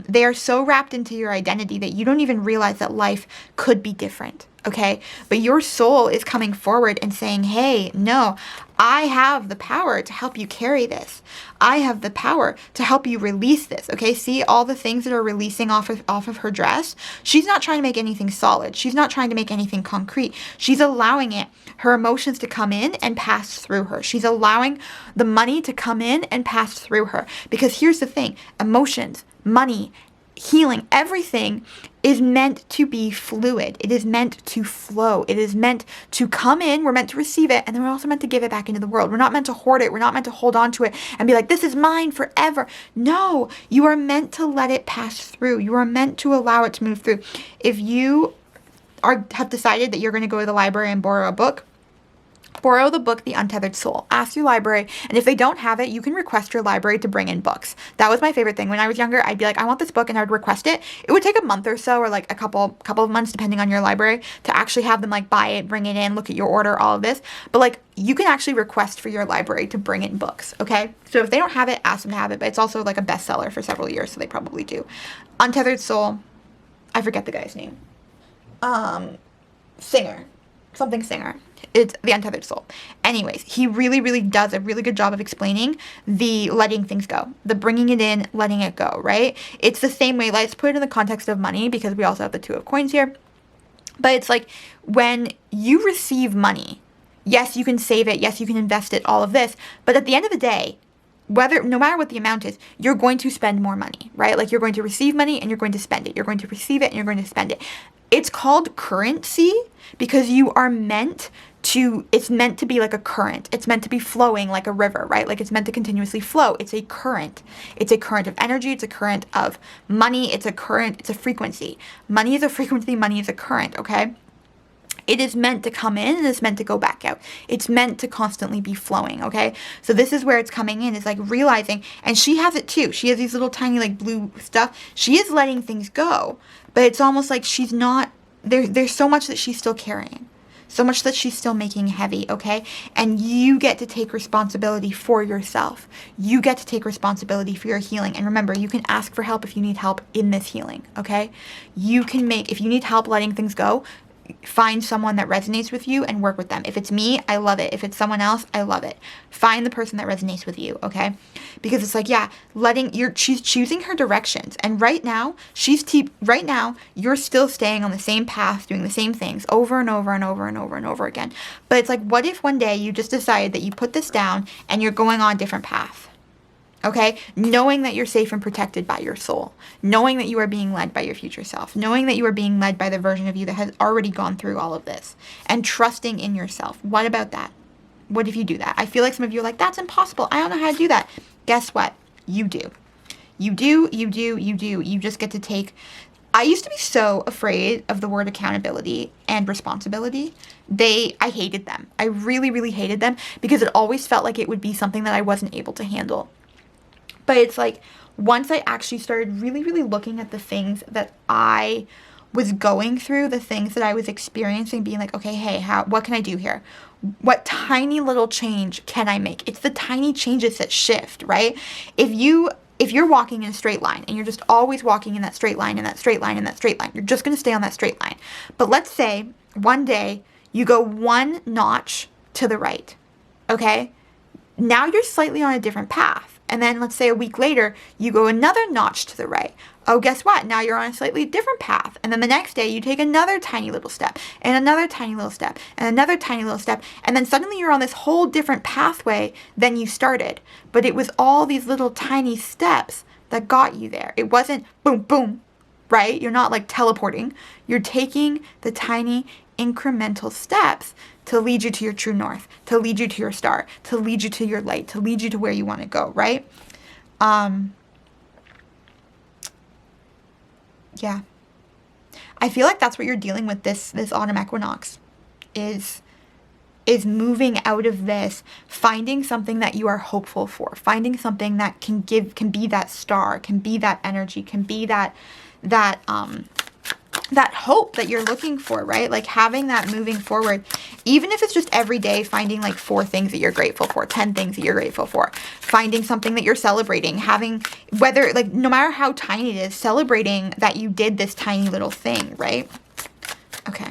they are so wrapped into your identity that you don't even realize that life could be different, okay? But your soul is coming forward and saying, hey, no, I have the power to help you carry this. I have the power to help you release this, okay? See all the things that are releasing off of her dress? She's not trying to make anything solid. She's not trying to make anything concrete. She's allowing her emotions to come in and pass through her. She's allowing the money to come in and pass through her. Because here's the thing, emotions, money, healing, everything is meant to be fluid. It is meant to flow. It is meant to come in. We're meant to receive it. And then we're also meant to give it back into the world. We're not meant to hoard it. We're not meant to hold on to it and be like, this is mine forever. No, you are meant to let it pass through. You are meant to allow it to move through. If you have decided that you're going to go to the library and borrow a book, borrow the book, The Untethered Soul. Ask your library, and if they don't have it, you can request your library to bring in books. That was my favorite thing. When I was younger, I'd be like, I want this book, and I would request it. It would take a month or so, or like a couple of months, depending on your library, to actually have them like buy it, bring it in, look at your order, all of this. But like, you can actually request for your library to bring in books, okay? So if they don't have it, ask them to have it, but it's also like a bestseller for several years, so they probably do. Untethered Soul, I forget the guy's name. Singer. It's The Untethered Soul. Anyways, he really, really does a really good job of explaining the letting things go, the bringing it in, letting it go, right? It's the same way. Let's put it in the context of money because we also have the Two of Coins here. But it's like when you receive money, yes, you can save it. Yes, you can invest it, all of this. But at the end of the day, no matter what the amount is, you're going to spend more money, right? Like you're going to receive money and you're going to spend it. You're going to receive it and you're going to spend it. It's called currency because it's meant to be like a current. It's meant to be flowing like a river, right? Like it's meant to continuously flow. It's a current. It's a current of energy. It's a current of money. It's a current. It's a frequency. Money is a frequency. Money is a current, okay? It is meant to come in and it's meant to go back out. It's meant to constantly be flowing, okay? So this is where it's coming in, is like realizing, and she has it too. She has these little tiny like blue stuff. She is letting things go, but it's almost like she's not, there's so much that she's still carrying. So much that she's still making heavy, okay? And you get to take responsibility for yourself. You get to take responsibility for your healing. And remember, you can ask for help if you need help in this healing, okay? If you need help letting things go, find someone that resonates with you and work with them. If it's me, I love it. If it's someone else, I love it. Find the person that resonates with you, okay? Because it's like, yeah, she's choosing her directions. And right now, you're still staying on the same path, doing the same things over and over and over and over and over again. But it's like, what if one day you just decide that you put this down and you're going on a different path? Okay, knowing that you're safe and protected by your soul, knowing that you are being led by your future self, knowing that you are being led by the version of you that has already gone through all of this, and trusting in yourself. What about that? What if you do that? I feel like some of you are like, that's impossible. I don't know how to do that. Guess what? You do. You do. You just get to take. I used to be so afraid of the word accountability and responsibility. I hated them. I really, really hated them because it always felt like it would be something that I wasn't able to handle. But it's like, once I actually started really, really looking at the things that I was going through, the things that I was experiencing, being like, okay, hey, what can I do here? What tiny little change can I make? It's the tiny changes that shift, right? If you're walking in a straight line and you're just always walking in that straight line and that straight line and that straight line, you're just going to stay on that straight line. But let's say one day you go one notch to the right, okay? Now you're slightly on a different path. And then let's say a week later, you go another notch to the right. Oh, guess what? Now you're on a slightly different path. And then the next day you take another tiny little step and another tiny little step and another tiny little step. And then suddenly you're on this whole different pathway than you started. But it was all these little tiny steps that got you there. It wasn't boom, boom, right? You're not like teleporting. You're taking the tiny incremental steps to lead you to your true north, to lead you to your star, to lead you to your light, to lead you to where you want to go, right? Yeah. I feel like that's what you're dealing with this autumn equinox is moving out of this, finding something that you are hopeful for, finding something that can be that star, can be that energy, can be that hope that you're looking for, right? Like having that moving forward, even if it's just every day, finding like 4 things that you're grateful for, 10 things that you're grateful for, finding something that you're celebrating, having, whether like, no matter how tiny it is, celebrating that you did this tiny little thing, right? Okay.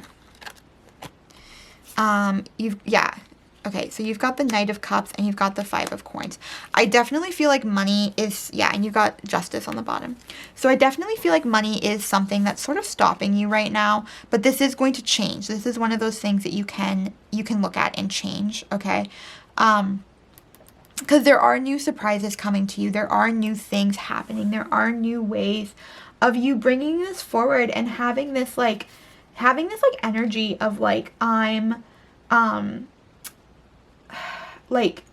Okay, so you've got the Knight of Cups and you've got the 5 of Coins. I definitely feel like money is, and you've got Justice on the bottom. So I definitely feel like money is something that's sort of stopping you right now, but this is going to change. This is one of those things that you can look at and change, okay? Because there are new surprises coming to you. There are new things happening. There are new ways of you bringing this forward and having this energy of like, I'm, like,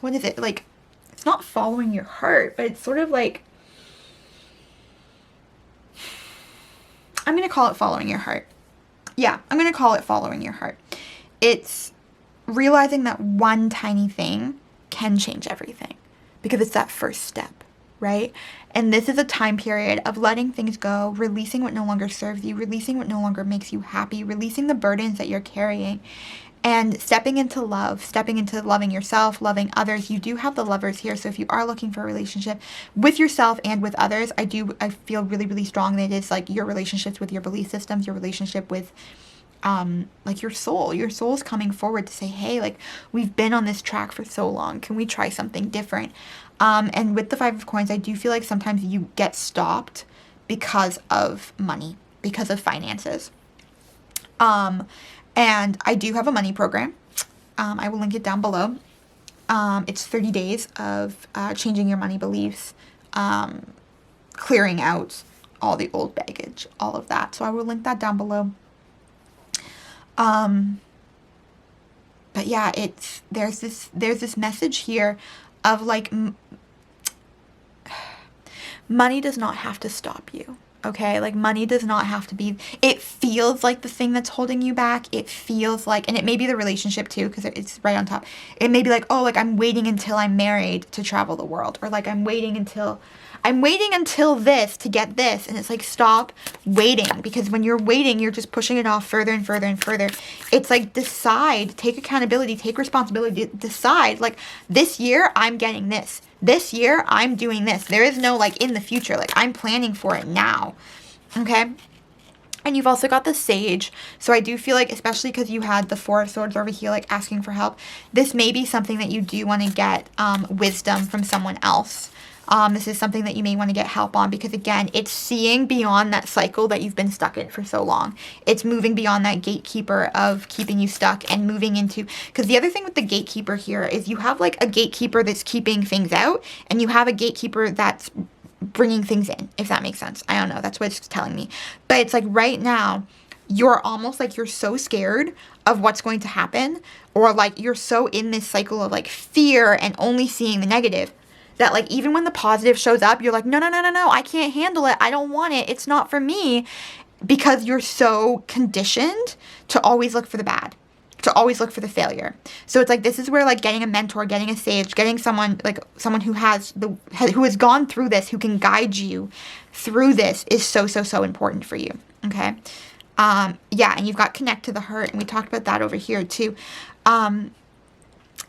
what is it? Like, it's not following your heart, but it's sort of like, I'm going to call it following your heart. Yeah, I'm going to call it following your heart. It's realizing that one tiny thing can change everything because it's that first step, right? And this is a time period of letting things go, releasing what no longer serves you, releasing what no longer makes you happy, releasing the burdens that you're carrying, and stepping into love, stepping into loving yourself, loving others. You do have the Lovers here, so if you are looking for a relationship with yourself and with others, I feel really, really strong that it's like your relationships with your belief systems, your relationship with like your soul. Your soul's coming forward to say, hey, like, we've been on this track for so long. Can we try something different? And with the 5 of Coins, I do feel like sometimes you get stopped because of money, because of finances. And I do have a money program. I will link it down below. It's 30 days of changing your money beliefs, clearing out all the old baggage, all of that. So I will link that down below. But yeah, there's this message here of like, money does not have to stop you. Okay, like money does not have to be, it feels like the thing that's holding you back. It feels like, and it may be the relationship too, because it's right on top. It may be like, oh, like I'm waiting until I'm married to travel the world. Or like I'm waiting until this to get this. And it's like, stop waiting, because when you're waiting, you're just pushing it off further and further and further. It's like, decide, take accountability, take responsibility, decide like, this year I'm getting this. This year, I'm doing this. There is no, like, in the future. Like, I'm planning for it now. Okay? And you've also got the Sage. So I do feel like, especially because you had the 4 of Swords over here, like, asking for help, this may be something that you do want to get wisdom from someone else. This is something that you may want to get help on because, again, it's seeing beyond that cycle that you've been stuck in for so long. It's moving beyond that gatekeeper of keeping you stuck and moving into, because the other thing with the gatekeeper here is you have like a gatekeeper that's keeping things out and you have a gatekeeper that's bringing things in, if that makes sense. I don't know. That's what it's telling me. But it's like right now, you're almost like you're so scared of what's going to happen, or like you're so in this cycle of like fear and only seeing the negative, that like even when the positive shows up, you're like, no, I can't handle it. I don't want it. It's not for me, because you're so conditioned to always look for the bad, to always look for the failure. So it's like, this is where like getting a mentor, getting a sage, getting someone who has gone through this, who can guide you through this, is so, so, so important for you. Okay. Yeah. And you've got connect to the heart. And we talked about that over here too.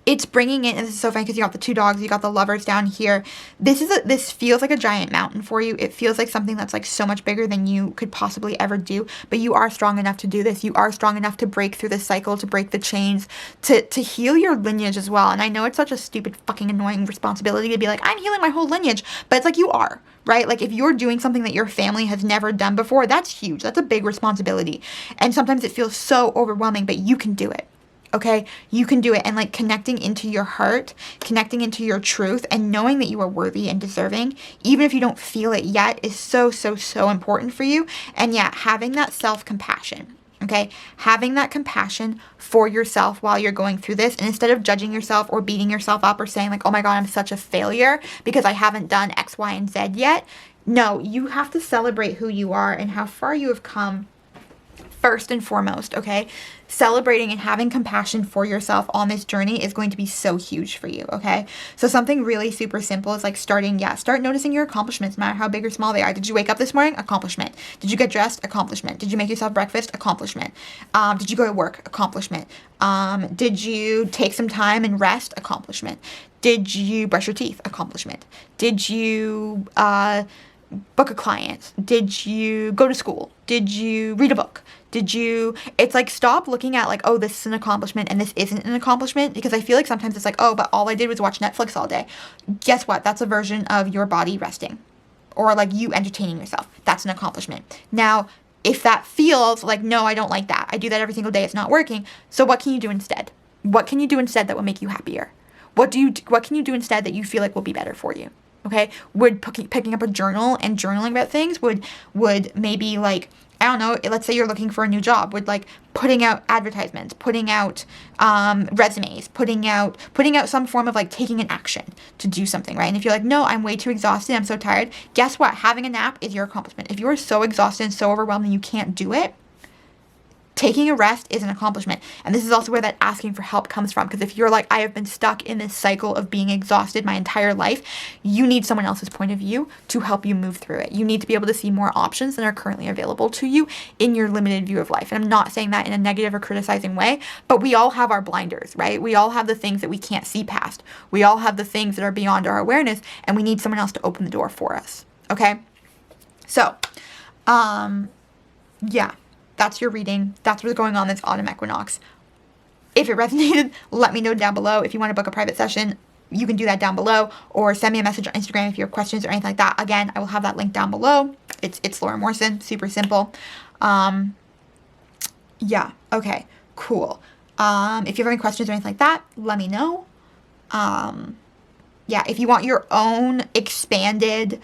It's bringing in, and this is so funny because you got the 2 dogs, you got the lovers down here. This feels like a giant mountain for you. It feels like something that's like so much bigger than you could possibly ever do, but you are strong enough to do this. You are strong enough to break through this cycle, to break the chains, to heal your lineage as well. And I know it's such a stupid, fucking annoying responsibility to be like, I'm healing my whole lineage, but it's like, you are, right? Like, if you're doing something that your family has never done before, that's huge. That's a big responsibility. And sometimes it feels so overwhelming, but you can do it. Okay, you can do it. And like, connecting into your heart, connecting into your truth, and knowing that you are worthy and deserving, even if you don't feel it yet, is so, so, so important for you. And yeah, having that self-compassion, okay, having that compassion for yourself while you're going through this. And instead of judging yourself or beating yourself up or saying like, oh my God, I'm such a failure because I haven't done X, Y, and Z yet. No, you have to celebrate who you are and how far you have come. First and foremost, okay? Celebrating and having compassion for yourself on this journey is going to be so huge for you, okay? So something really super simple is like start noticing your accomplishments, no matter how big or small they are. Did you wake up this morning? Accomplishment. Did you get dressed? Accomplishment. Did you make yourself breakfast? Accomplishment. Did you go to work? Accomplishment. Did you take some time and rest? Accomplishment. Did you brush your teeth? Accomplishment. Did you book a client? Did you go to school? Did you read a book? It's like, stop looking at like, oh, this is an accomplishment and this isn't an accomplishment, because I feel like sometimes it's like, oh, but all I did was watch Netflix all day. Guess what? That's a version of your body resting, or like you entertaining yourself. That's an accomplishment. Now, if that feels like, no, I don't like that, I do that every single day, it's not working. So what can you do instead? What can you do instead that will make you happier? What can you do instead that you feel like will be better for you? Okay, would picking up a journal and journaling about things would maybe like, I don't know, let's say you're looking for a new job, would like putting out advertisements, putting out resumes, putting out some form of like taking an action to do something, right? And if you're like, no, I'm way too exhausted, I'm so tired, guess what? Having a nap is your accomplishment. If you are so exhausted and so overwhelmed and you can't do it, taking a rest is an accomplishment. And this is also where that asking for help comes from. Because if you're like, I have been stuck in this cycle of being exhausted my entire life, you need someone else's point of view to help you move through it. You need to be able to see more options than are currently available to you in your limited view of life. And I'm not saying that in a negative or criticizing way, but we all have our blinders, right? We all have the things that we can't see past. We all have the things that are beyond our awareness, and we need someone else to open the door for us. Okay? So, yeah. That's your reading. That's what's going on this autumn equinox. If it resonated, let me know down below. If you want to book a private session, you can do that down below, or send me a message on Instagram if you have questions or anything like that. Again, I will have that link down below. It's Laura Morrison. Super simple. Yeah. Okay. Cool. If you have any questions or anything like that, let me know. Yeah. If you want your own expanded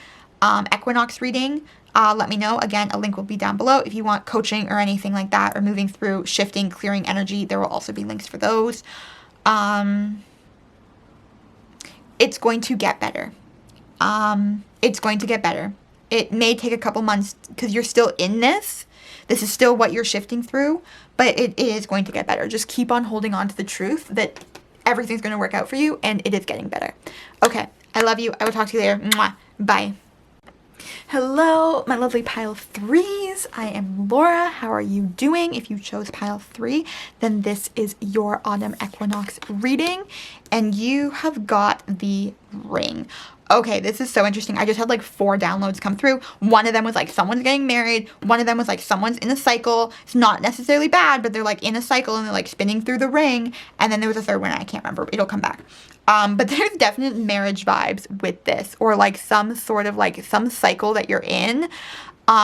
equinox reading, let me know. Again, a link will be down below. If you want coaching or anything like that, or moving through, shifting, clearing energy, there will also be links for those. It's going to get better. It's going to get better. It may take a couple months because you're still in this. This is still what you're shifting through, but it is going to get better. Just keep on holding on to the truth that everything's going to work out for you, and it is getting better. Okay. I love you. I will talk to you later. Mwah. Bye. Hello, my lovely pile 3s. I am Laura. How are you doing? If you chose pile 3, then this is your autumn equinox reading, and you have got the ring. Okay, this is so interesting. I just had like 4 downloads come through. One of them was like someone's getting married. One of them was like someone's in a cycle. It's not necessarily bad, but they're like in a cycle and they're like spinning through the ring. And then there was a third one, I can't remember. It'll come back. But there's definite marriage vibes with this, or like some sort of like some cycle that you're in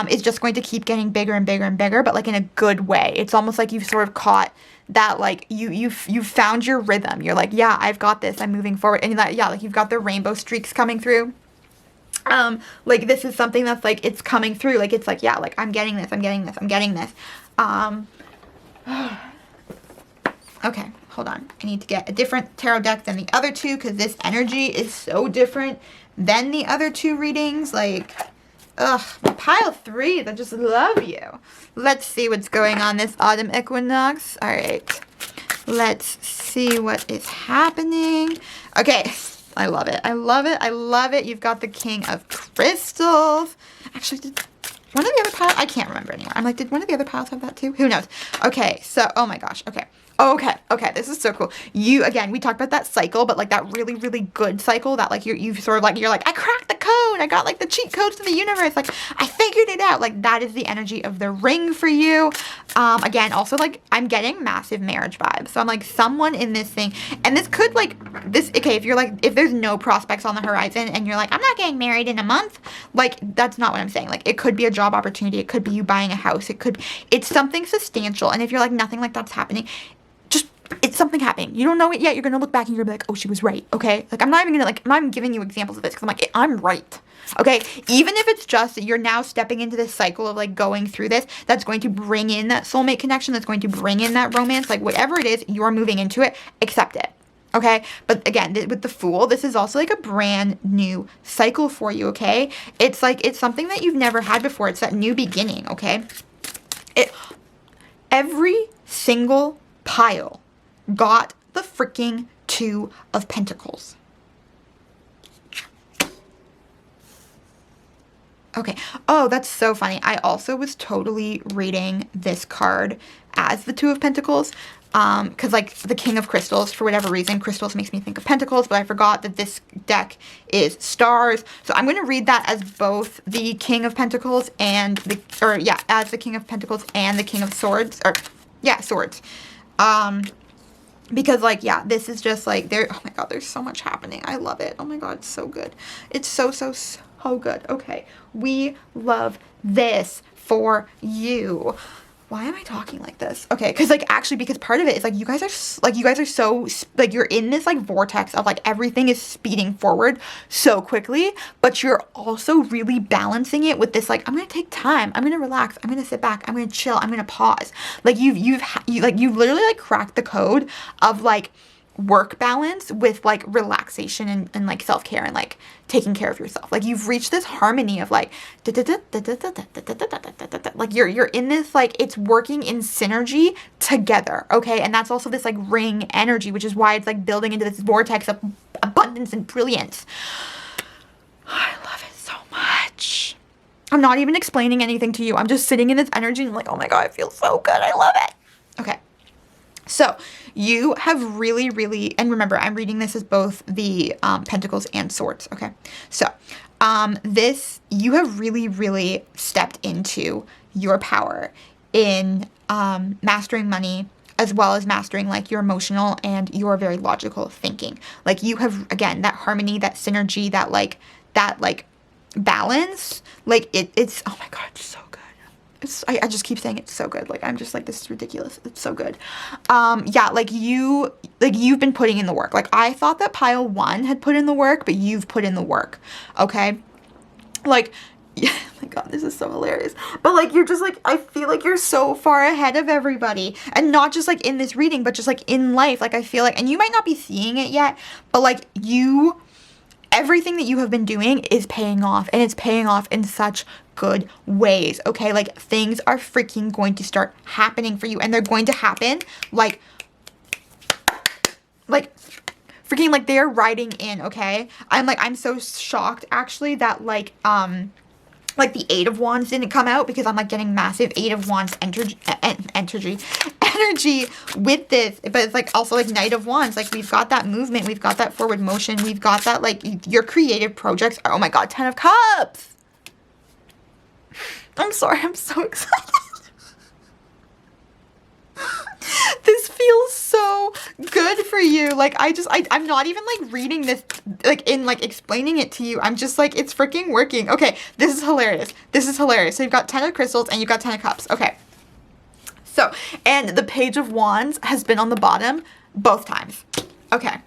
is just going to keep getting bigger and bigger and bigger, but like in a good way. It's almost like you've sort of caught that, like you've found your rhythm. You're like, yeah, I've got this. I'm moving forward. And that, yeah, like you've got the rainbow streaks coming through. Like this is something that's like, it's coming through. Like, it's like, yeah, like I'm getting this, I'm getting this, I'm getting this. Okay, hold on. I need to get a different tarot deck than the other 2 because this energy is so different than the other 2 readings. Like, ugh, pile 3s, I just love you. Let's see what's going on this autumn equinox. All right, Let's see what is happening. Okay. I love it. I love it. I love it. You've got the King of Crystals. Actually, did one of the other piles? I can't remember anymore. I'm like, did one of the other piles have that too? Who knows? Okay, so, oh my gosh. Okay. Okay, this is so cool. You, again, we talked about that cycle, but like that really, really good cycle that like you're like, I cracked the code. I got like the cheat codes to the universe. Like I figured it out. Like that is the energy of the ring for you. Again, also like I'm getting massive marriage vibes. So I'm like someone in this thing, and this could like this, okay, if you're like, if there's no prospects on the horizon and you're like, I'm not getting married in a month, like that's not what I'm saying. Like it could be a job opportunity. It could be you buying a house. It's something substantial. And if you're like, nothing like that's happening, it's something happening. You don't know it yet. You're going to look back and you're going to be like, oh, she was right. Okay. Like, I'm not even giving you examples of this because I'm like, I'm right. Okay. Even if it's just that you're now stepping into this cycle of like going through this, that's going to bring in that soulmate connection. That's going to bring in that romance. Like whatever it is, you're moving into it, accept it. Okay. But again, with the Fool, this is also like a brand new cycle for you. Okay. It's like, it's something that you've never had before. It's that new beginning. Okay. Every single pile got the freaking Two of Pentacles. Okay. Oh, that's so funny. I also was totally reading this card as the Two of Pentacles. Because like the King of Crystals, for whatever reason, crystals makes me think of pentacles, but I forgot that this deck is stars. So I'm going to read that as both the King of Pentacles and as the King of Pentacles and the King of Swords, swords. Because like, yeah, this is just like, oh my God, there's so much happening. I love it. Oh my God, it's so good. It's so good. Okay. We love this for you. Why am I talking like this? Okay. Cause like, actually, because part of it is like, you guys are so, like, you're in this like vortex of like, everything is speeding forward so quickly, but you're also really balancing it with this, like, I'm going to take time. I'm going to relax. I'm going to sit back. I'm going to chill. I'm going to pause. Like you've literally like cracked the code of like work balance with like relaxation and like self-care and like taking care of yourself. Like you've reached this harmony of like like you're in this, like it's working in synergy together. Okay. And that's also this like ring energy, which is why it's like building into this vortex of abundance and brilliance. I love it so much. I'm not even explaining anything to you. I'm just sitting in this energy and I'm like, oh my God, it feels so good. I love it. Okay. So you have really, really, and remember, I'm reading this as both the Pentacles and Swords. Okay. So you have really, really stepped into your power in mastering money, as well as mastering like your emotional and your very logical thinking. Like you have, again, that harmony, that synergy, that balance. Like it's, oh my God, it's so good. I just keep saying it's so good. Like, I'm just like, this is ridiculous. It's so good. Like you've been putting in the work. Like, I thought that pile 1 had put in the work, but you've put in the work. Okay. Like, yeah, oh my God, this is so hilarious. But like, you're just like, I feel like you're so far ahead of everybody, and not just like in this reading, but just like in life. Like, I feel like, and you might not be seeing it yet, but like everything that you have been doing is paying off, and it's paying off in such good ways. Okay. Like things are freaking going to start happening for you, and they're going to happen like freaking like they're riding in. Okay. I'm so shocked actually that like the 8 of Wands didn't come out, because I'm like getting massive 8 of Wands energy with this. But it's like also like Knight of Wands. Like we've got that movement, we've got that forward motion, we've got that like your creative projects. Oh my God, 10 of Cups. I'm sorry, I'm so excited. This feels so good for you. Like I'm not even like reading this like in like explaining it to you. I'm just like, it's freaking working. Okay, this is hilarious. So you've got 10 of Crystals and you've got 10 of Cups. Okay. So, and the Page of Wands has been on the bottom both times. Okay.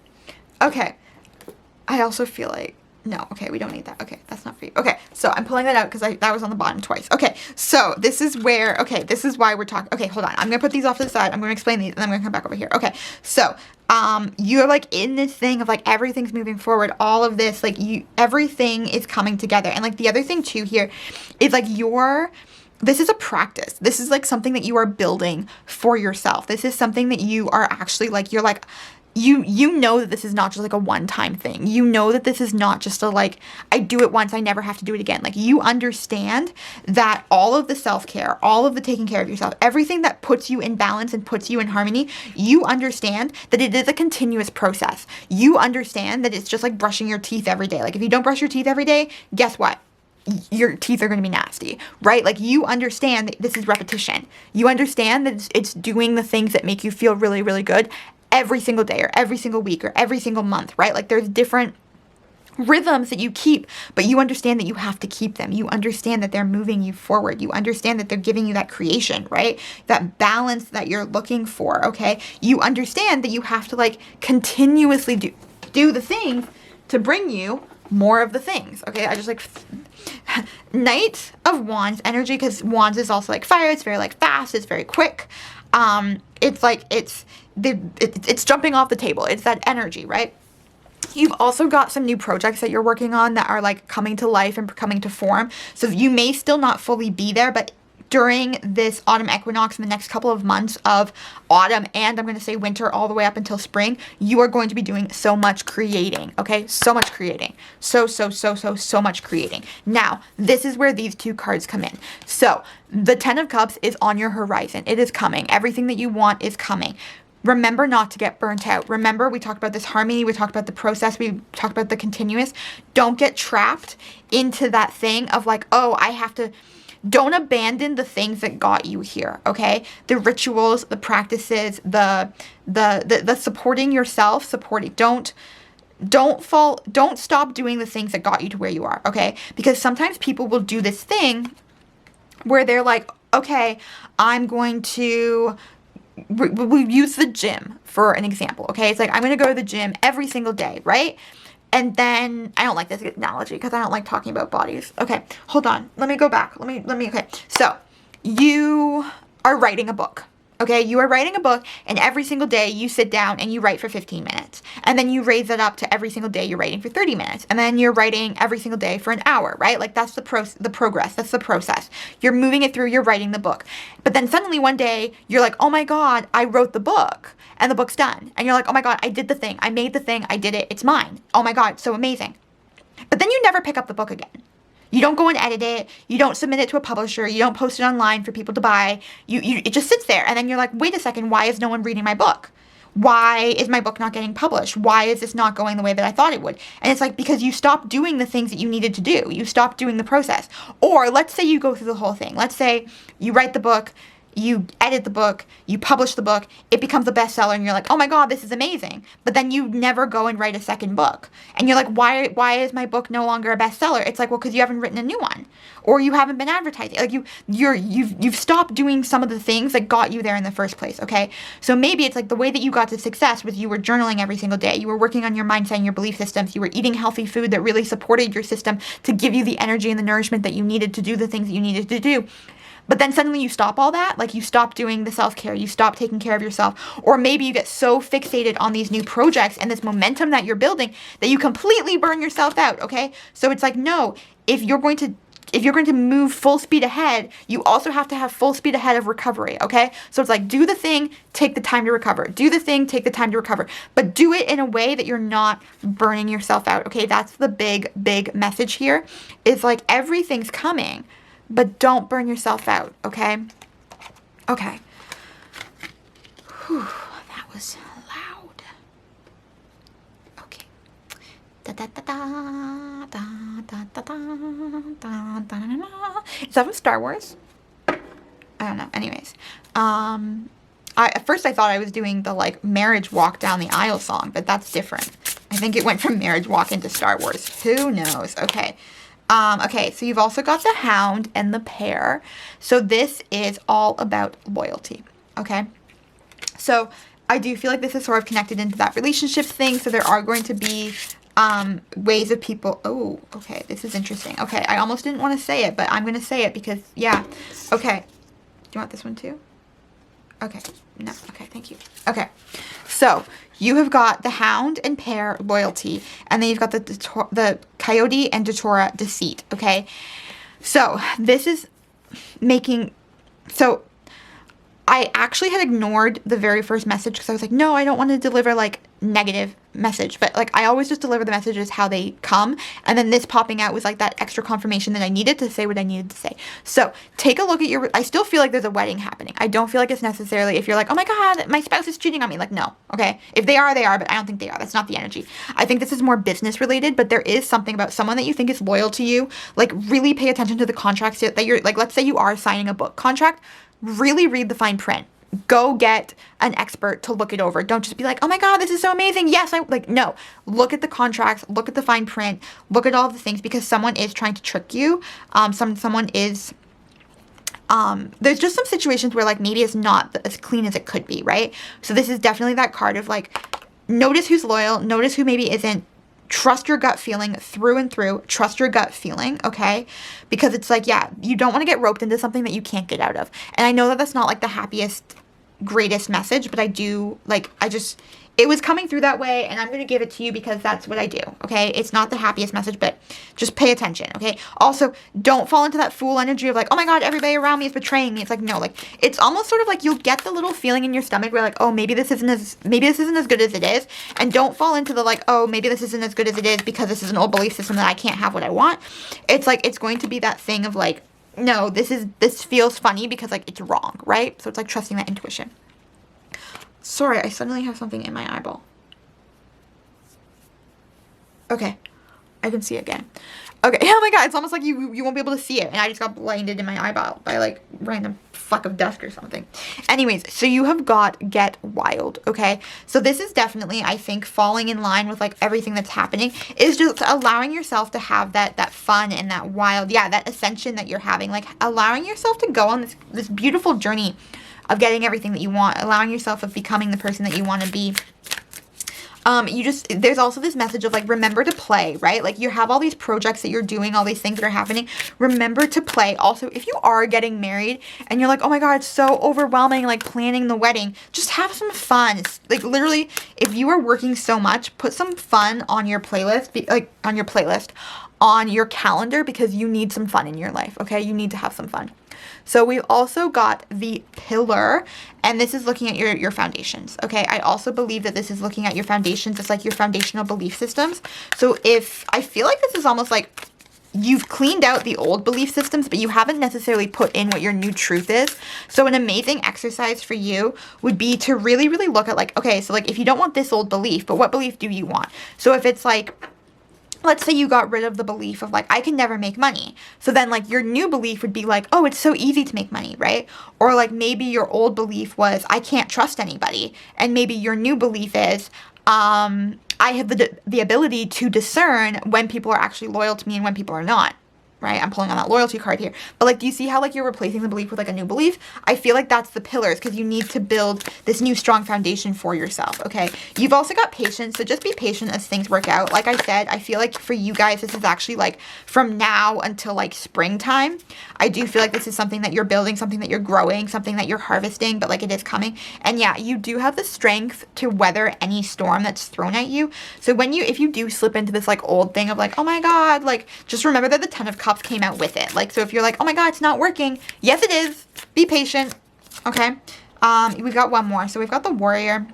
I also feel like, no, okay, we don't need that. Okay, that's not for you. Okay, so I'm pulling that out because that was on the bottom twice. Okay, so this is where, okay, this is why we're talking. Okay, hold on. I'm going to put these off to the side. I'm going to explain these, and then I'm going to come back over here. Okay, so you're like in this thing of like everything's moving forward. All of this, like everything is coming together. And like the other thing too here is like this is a practice. This is like something that you are building for yourself. This is something that you are actually like, you're like, you know that this is not just like a one-time thing. You know that this is not just a like, I do it once, I never have to do it again. Like, you understand that all of the self-care, all of the taking care of yourself, everything that puts you in balance and puts you in harmony, you understand that it is a continuous process. You understand that it's just like brushing your teeth every day. Like, if you don't brush your teeth every day, guess what? Your teeth are going to be nasty, right? Like, you understand that this is repetition. You understand that it's doing the things that make you feel really, really good every single day or every single week or every single month, right? Like, there's different rhythms that you keep, but you understand that you have to keep them. You understand that they're moving you forward. You understand that they're giving you that creation, right? That balance that you're looking for, okay? You understand that you have to like continuously do the things to bring you more of the things, okay? I just like Knight of Wands energy, because Wands is also like fire. It's very like fast. It's very quick. It's like it's jumping off the table. It's that energy, right? You've also got some new projects that you're working on that are like coming to life and coming to form. So you may still not fully be there, but during this autumn equinox in the next couple of months of autumn, and I'm going to say winter all the way up until spring, you are going to be doing so much creating, okay? So much creating. So much creating. Now, this is where these two cards come in. So the 10 of Cups is on your horizon. It is coming. Everything that you want is coming. Remember not to get burnt out. Remember, we talked about this harmony. We talked about the process. We talked about the continuous. Don't get trapped into that thing of like, oh, I have to... Don't abandon the things that got you here, okay? The rituals, the practices, the supporting yourself, don't stop doing the things that got you to where you are, okay? Because sometimes people will do this thing where they're like, okay, I'm going to... We use the gym for an example, okay? It's like, I'm going to go to the gym every single day, right? And then, I don't like this analogy because I don't like talking about bodies. Okay, hold on. Let me go back. Okay. So, you are writing a book. Okay, you are writing a book, and every single day you sit down and you write for 15 minutes. And then you raise it up to every single day you're writing for 30 minutes. And then you're writing every single day for an hour, right? Like, that's the progress. That's the process. You're moving it through, you're writing the book. But then suddenly one day, you're like, oh my God, I wrote the book. And the book's done. And you're like, oh my God, I did the thing. I made the thing. I did it. It's mine. Oh my God, so amazing. But then you never pick up the book again. You don't go and edit it. You don't submit it to a publisher. You don't post it online for people to buy. It just sits there. And then you're like, wait a second, why is no one reading my book? Why is my book not getting published? Why is this not going the way that I thought it would? And it's like, because you stopped doing the things that you needed to do. You stopped doing the process. Or let's say you go through the whole thing. Let's say you write the book, you edit the book, you publish the book, it becomes a bestseller, and you're like, oh my God, this is amazing. But then you never go and write a second book. And you're like, why is my book no longer a bestseller? It's like, well, because you haven't written a new one. Or you haven't been advertising. Like, you've stopped doing some of the things that got you there in the first place, okay? So maybe it's like the way that you got to success was you were journaling every single day. You were working on your mindset and your belief systems. You were eating healthy food that really supported your system to give you the energy and the nourishment that you needed to do the things that you needed to do. But then suddenly you stop all that, like you stop doing the self-care, you stop taking care of yourself, or maybe you get so fixated on these new projects and this momentum that you're building that you completely burn yourself out, okay? So it's like, no, if you're going to move full speed ahead, you also have to have full speed ahead of recovery, okay? So it's like, do the thing, take the time to recover. Do the thing, take the time to recover. But do it in a way that you're not burning yourself out, okay? That's the big message here. Is like, everything's coming, but don't burn yourself out, okay? Okay. Whew, that was loud. Okay. Da da da da da da da da da da. Is that from Star Wars? I don't know. Anyways, at first I thought I was doing the like marriage walk down the aisle song, but that's different. I think it went from marriage walk into Star Wars. Who knows? Okay. Okay, so you've also got the Hound and the Pair. So this is all about loyalty, okay? So I do feel like this is sort of connected into that relationship thing. So there are going to be ways of people... Oh, okay, this is interesting. Okay, I almost didn't want to say it, but I'm going to say it because, yeah. Okay, do you want this one too? Okay, no, okay, thank you. Okay, so you have got the Hound and Pair, loyalty, and then you've got the Coyote and Datura, deceit, okay? So this is making, so I actually had ignored the very first message because I was like, no, I don't want to deliver like negative message, but like I always just deliver the messages how they come, and then this popping out was like that extra confirmation that I needed to say what I needed to say. So take a look at your, I still feel like there's a wedding happening. I don't feel like it's necessarily, if you're like, oh my god, my spouse is cheating on me, like, no, okay, if they are, they are, but I don't think they are. That's not the energy. I think this is more business related, but there is something about someone that you think is loyal to you. Like, really pay attention to the contracts that you're, like, let's say you are signing a book contract, really read the fine print. Go get an expert to look it over. Don't just be like, oh my god, this is so amazing. Yes, no. Look at the contracts, look at the fine print, look at all the things, because someone is trying to trick you. Someone is, there's just some situations where like maybe it's not as clean as it could be, right? So this is definitely that card of like, notice who's loyal, notice who maybe isn't. Trust your gut feeling through and through. Trust your gut feeling, okay? Because it's like, yeah, you don't want to get roped into something that you can't get out of. And I know that that's not like the happiest, greatest message, but I do, like, it was coming through that way, and I'm going to give it to you because that's what I do, okay? It's not the happiest message, but just pay attention, okay? Also, don't fall into that fool energy of like, oh my god, everybody around me is betraying me. It's like, no, like, it's almost sort of like you'll get the little feeling in your stomach where like, oh, maybe this isn't as good as it is, and don't fall into the like, oh, maybe this isn't as good as it is because this is an old belief system that I can't have what I want. It's like, it's going to be that thing of like, no, this feels funny because like it's wrong, right? So it's like trusting that intuition. Sorry, I suddenly have something in my eyeball. Okay, I can see it again. Okay, oh my god, it's almost like you won't be able to see it, and I just got blinded in my eyeball by like random fleck of dust or something. Anyways, so you have got Get Wild, okay? So this is definitely, I think, falling in line with like everything that's happening, is just allowing yourself to have that fun and that wild, yeah, that ascension that you're having, like allowing yourself to go on this beautiful journey of getting everything that you want, allowing yourself of becoming the person that you want to be. There's also this message of like, remember to play, right? Like you have all these projects that you're doing, all these things that are happening. Remember to play. Also, if you are getting married and you're like, oh my god, it's so overwhelming, like planning the wedding, just have some fun. It's like literally, if you are working so much, put some fun on your playlist, on your calendar, because you need some fun in your life, okay? You need to have some fun. So we've also got the Pillar, and this is looking at your foundations, okay? I also believe that this is looking at your foundations. It's like your foundational belief systems. So if, I feel like this is almost like you've cleaned out the old belief systems, but you haven't necessarily put in what your new truth is. So an amazing exercise for you would be to really, really look at like, okay, so like if you don't want this old belief, but what belief do you want? So if it's like, let's say you got rid of the belief of like, I can never make money. So then like your new belief would be like, oh, it's so easy to make money, right? Or like maybe your old belief was, I can't trust anybody. And maybe your new belief is, I have the ability to discern when people are actually loyal to me and when people are not. Right? I'm pulling on that loyalty card here. But like, do you see how like you're replacing the belief with like a new belief? I feel like that's the pillars, because you need to build this new strong foundation for yourself, okay? You've also got patience, so just be patient as things work out. Like I said, I feel like for you guys, this is actually like from now until like springtime. I do feel like this is something that you're building, something that you're growing, something that you're harvesting, but like it is coming. And yeah, you do have the strength to weather any storm that's thrown at you. So if you do slip into this like old thing of like, oh my god, like just remember that the 10 of Cups came out with it. Like, so if you're like, oh my god, it's not working, yes it is, be patient, okay? We've got one more. So we've got the Warrior.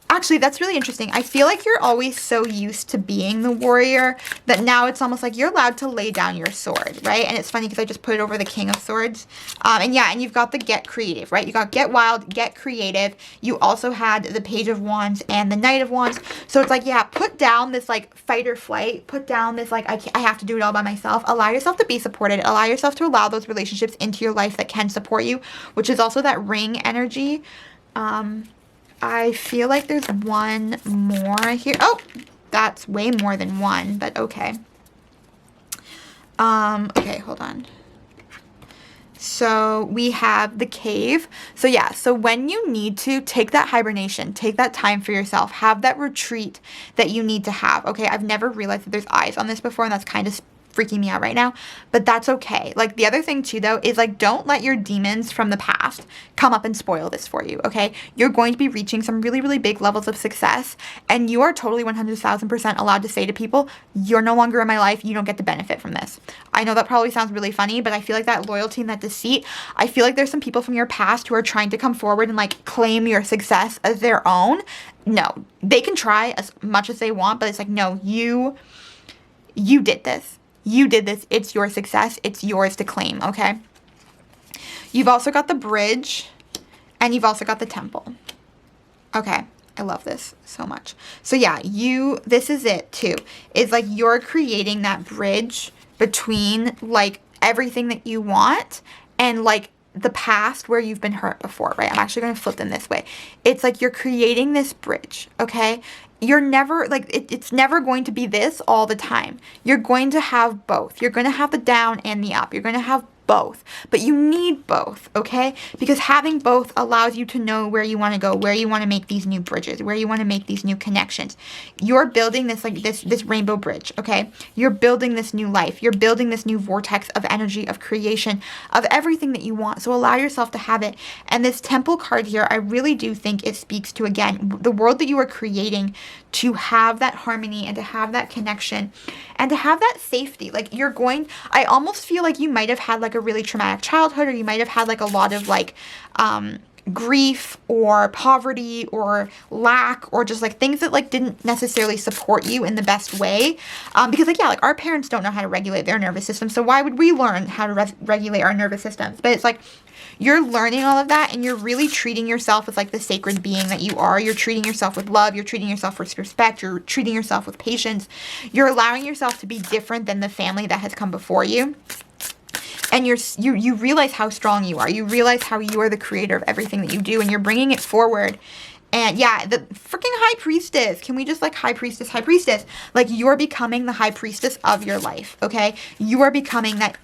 Actually, that's really interesting. I feel like you're always so used to being the warrior that now it's almost like you're allowed to lay down your sword, right? And it's funny because I just put it over the King of Swords. And you've got the Get Creative, right? You got Get Wild, Get Creative. You also had the Page of Wands and the Knight of Wands. So it's like, yeah, put down this like fight or flight. Put down this like, I have to do it all by myself. Allow yourself to be supported. Allow yourself to allow those relationships into your life that can support you, which is also that Ring energy. I feel like there's one more here. Oh, that's way more than one, but okay. Okay, hold on. So we have the Cave. So yeah, so when you need to, take that hibernation, take that time for yourself, have that retreat that you need to have. Okay, I've never realized that there's eyes on this before, and that's kind of freaking me out right now, but that's okay. Like, the other thing too, though, is like, don't let your demons from the past come up and spoil this for you, okay? You're going to be reaching some really, really big levels of success, and you are totally 100,000% allowed to say to people, you're no longer in my life, you don't get to benefit from this. I know that probably sounds really funny, but I feel like that loyalty and that deceit, I feel like there's some people from your past who are trying to come forward and like claim your success as their own. No, they can try as much as they want, but it's like, no, you did this. You did this. It's your success. It's yours to claim, okay? You've also got the bridge, and you've also got the temple. Okay, I love this so much. So yeah, this is it too. It's like you're creating that bridge between like everything that you want and like the past where you've been hurt before, right? I'm actually going to flip them this way. It's like you're creating this bridge, okay? You're never, like, it's never going to be this all the time. You're going to have both. You're going to have the down and the up. You're going to have both, but you need both, okay? Because having both allows you to know where you want to go, where you want to make these new bridges, where you want to make these new connections. You're building this, like, this rainbow bridge, okay? You're building this new life. You're building this new vortex of energy, of creation, of everything that you want. So allow yourself to have it. And this temple card here, I really do think it speaks to, again, the world that you are creating, to have that harmony and to have that connection and to have that safety. Like, I almost feel like you might have had like a really traumatic childhood, or you might have had like a lot of like grief or poverty or lack, or just like things that like didn't necessarily support you in the best way, because like, yeah, like our parents don't know how to regulate their nervous system, so why would we learn how to regulate our nervous systems? But it's like you're learning all of that, and you're really treating yourself as like the sacred being that you are. You're treating yourself with love. You're treating yourself with respect. You're treating yourself with patience. You're allowing yourself to be different than the family that has come before you. And you realize how strong you are. You realize how you are the creator of everything that you do, and you're bringing it forward. And yeah, the freaking high priestess. Can we just like high priestess? Like, you're becoming the high priestess of your life, okay? You are becoming that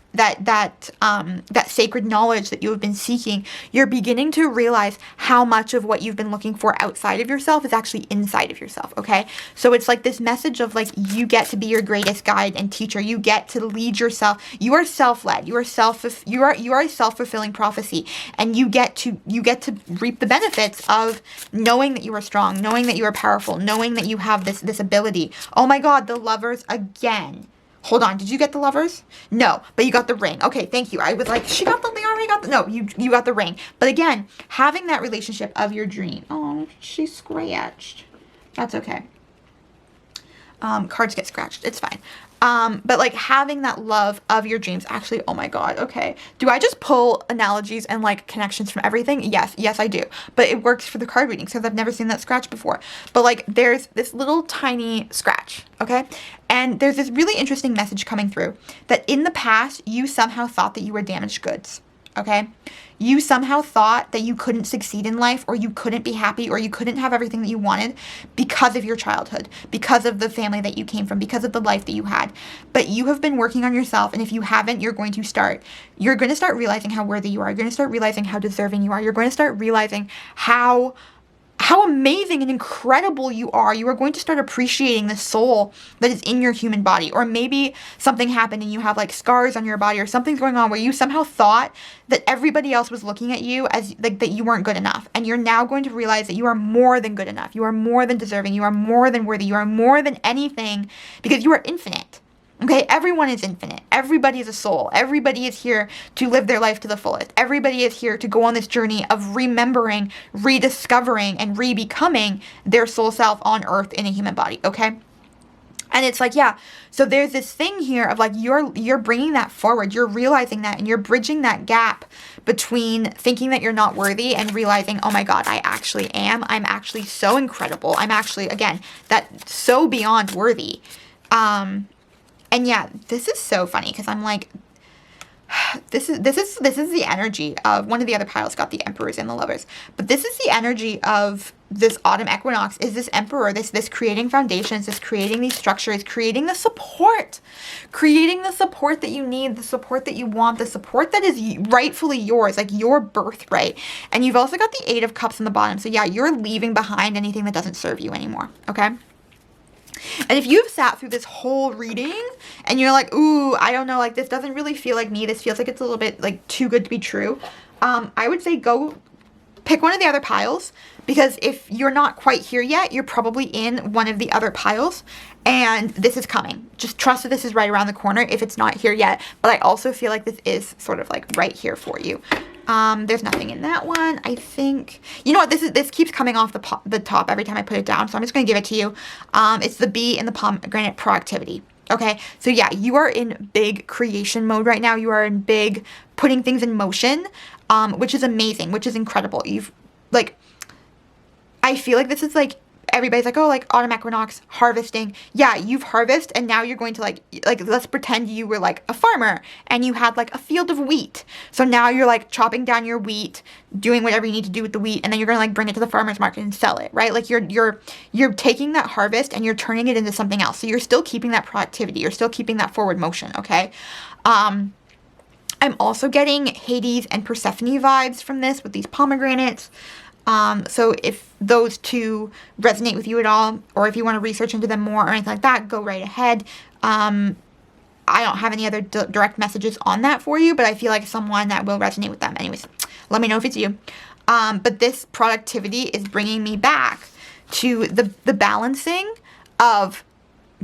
sacred knowledge that you have been seeking. You're beginning to realize how much of what you've been looking for outside of yourself is actually inside of yourself, okay? So it's like this message of like, you get to be your greatest guide and teacher. You get to lead yourself. You are self-led. You are a self-fulfilling prophecy, and you get to reap the benefits of knowing that you are strong, knowing that you are powerful, knowing that you have this ability. Oh my God, the Lovers again. Hold on, did you get the Lovers? No, but you got the ring. Okay, thank you. I was like, she got they already got no, you got the ring. But again, having that relationship of your dream. Oh, she scratched. That's okay. Cards get scratched. It's fine. But like having that love of your dreams, actually, oh my God, okay. Do I just pull analogies and like connections from everything? Yes, I do. But it works for the card readings because I've never seen that scratch before. But like, there's this little tiny scratch, okay? And there's this really interesting message coming through that in the past, you somehow thought that you were damaged goods, okay? You somehow thought that you couldn't succeed in life, or you couldn't be happy, or you couldn't have everything that you wanted because of your childhood, because of the family that you came from, because of the life that you had. But you have been working on yourself, and if you haven't, you're going to start. You're going to start realizing how worthy you are. You're going to start realizing how deserving you are. You're going to start realizing how amazing and incredible you are. You are going to start appreciating the soul that is in your human body. Or maybe something happened and you have like scars on your body, or something's going on where you somehow thought that everybody else was looking at you as like that you weren't good enough. And you're now going to realize that you are more than good enough. You are more than deserving. You are more than worthy. You are more than anything, because you are infinite. Okay, everyone is infinite. Everybody is a soul. Everybody is here to live their life to the fullest. Everybody is here to go on this journey of remembering, rediscovering, and re-becoming their soul self on earth in a human body, okay? And it's like, yeah, so there's this thing here of like, you're bringing that forward. You're realizing that, and you're bridging that gap between thinking that you're not worthy and realizing, oh my God, I actually am. I'm actually so incredible. I'm actually, again, that so beyond worthy. And yeah, this is so funny because I'm like, this is the energy of one of the other piles got the Emperors and the Lovers, but this is the energy of this autumn equinox. Is this Emperor, this creating foundations, this creating these structures, creating the support that you need, the support that you want, the support that is rightfully yours, like your birthright. And you've also got the Eight of Cups on the bottom. So yeah, you're leaving behind anything that doesn't serve you anymore. Okay. And if you've sat through this whole reading and you're like, ooh, I don't know, like this doesn't really feel like me. This feels like it's a little bit like too good to be true. I would say go pick one of the other piles, because if you're not quite here yet, you're probably in one of the other piles, and this is coming. Just trust that this is right around the corner if it's not here yet. But I also feel like this is sort of like right here for you. There's nothing in that one. I think, you know what, this keeps coming off the top every time I put it down, so I'm just going to give it to you. It's the bee and the pomegranate proactivity. Okay, so yeah, you are in big creation mode right now. You are in big putting things in motion, which is amazing, which is incredible. You've, like, I feel like this is like, everybody's like, oh, like autumn equinox, harvesting. Yeah, you've harvested, and now you're going to like let's pretend you were like a farmer and you had like a field of wheat. So now you're like chopping down your wheat, doing whatever you need to do with the wheat, and then you're going to like bring it to the farmer's market and sell it, right? Like you're taking that harvest and you're turning it into something else. So you're still keeping that productivity. You're still keeping that forward motion, okay? I'm also getting Hades and Persephone vibes from this with these pomegranates. So if those two resonate with you at all, or if you want to research into them more or anything like that, go right ahead. I don't have any other direct messages on that for you, but I feel like someone that will resonate with them. Anyways, let me know if it's you. But this productivity is bringing me back to the balancing of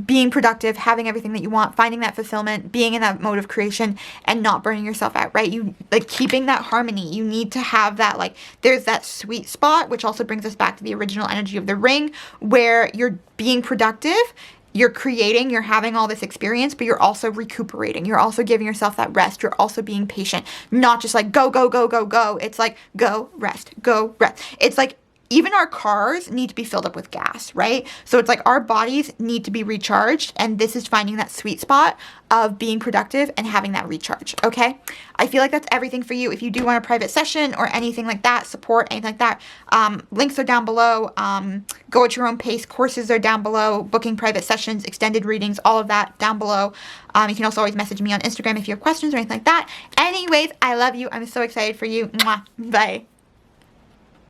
being productive, having everything that you want, finding that fulfillment, being in that mode of creation, and not burning yourself out, right? You like keeping that harmony. You need to have that, like, there's that sweet spot, which also brings us back to the original energy of the ring, where you're being productive, you're creating, you're having all this experience, but you're also recuperating. You're also giving yourself that rest. You're also being patient, not just like go, go, go, go, go. It's like go, rest, go, rest. It's like, even our cars need to be filled up with gas, right? So it's like our bodies need to be recharged, and this is finding that sweet spot of being productive and having that recharge, okay? I feel like that's everything for you. If you do want a private session or anything like that, support, anything like that, links are down below. Go at your own pace. Courses are down below. Booking private sessions, extended readings, all of that down below. You can also always message me on Instagram if you have questions or anything like that. Anyways, I love you. I'm so excited for you. Mwah. Bye.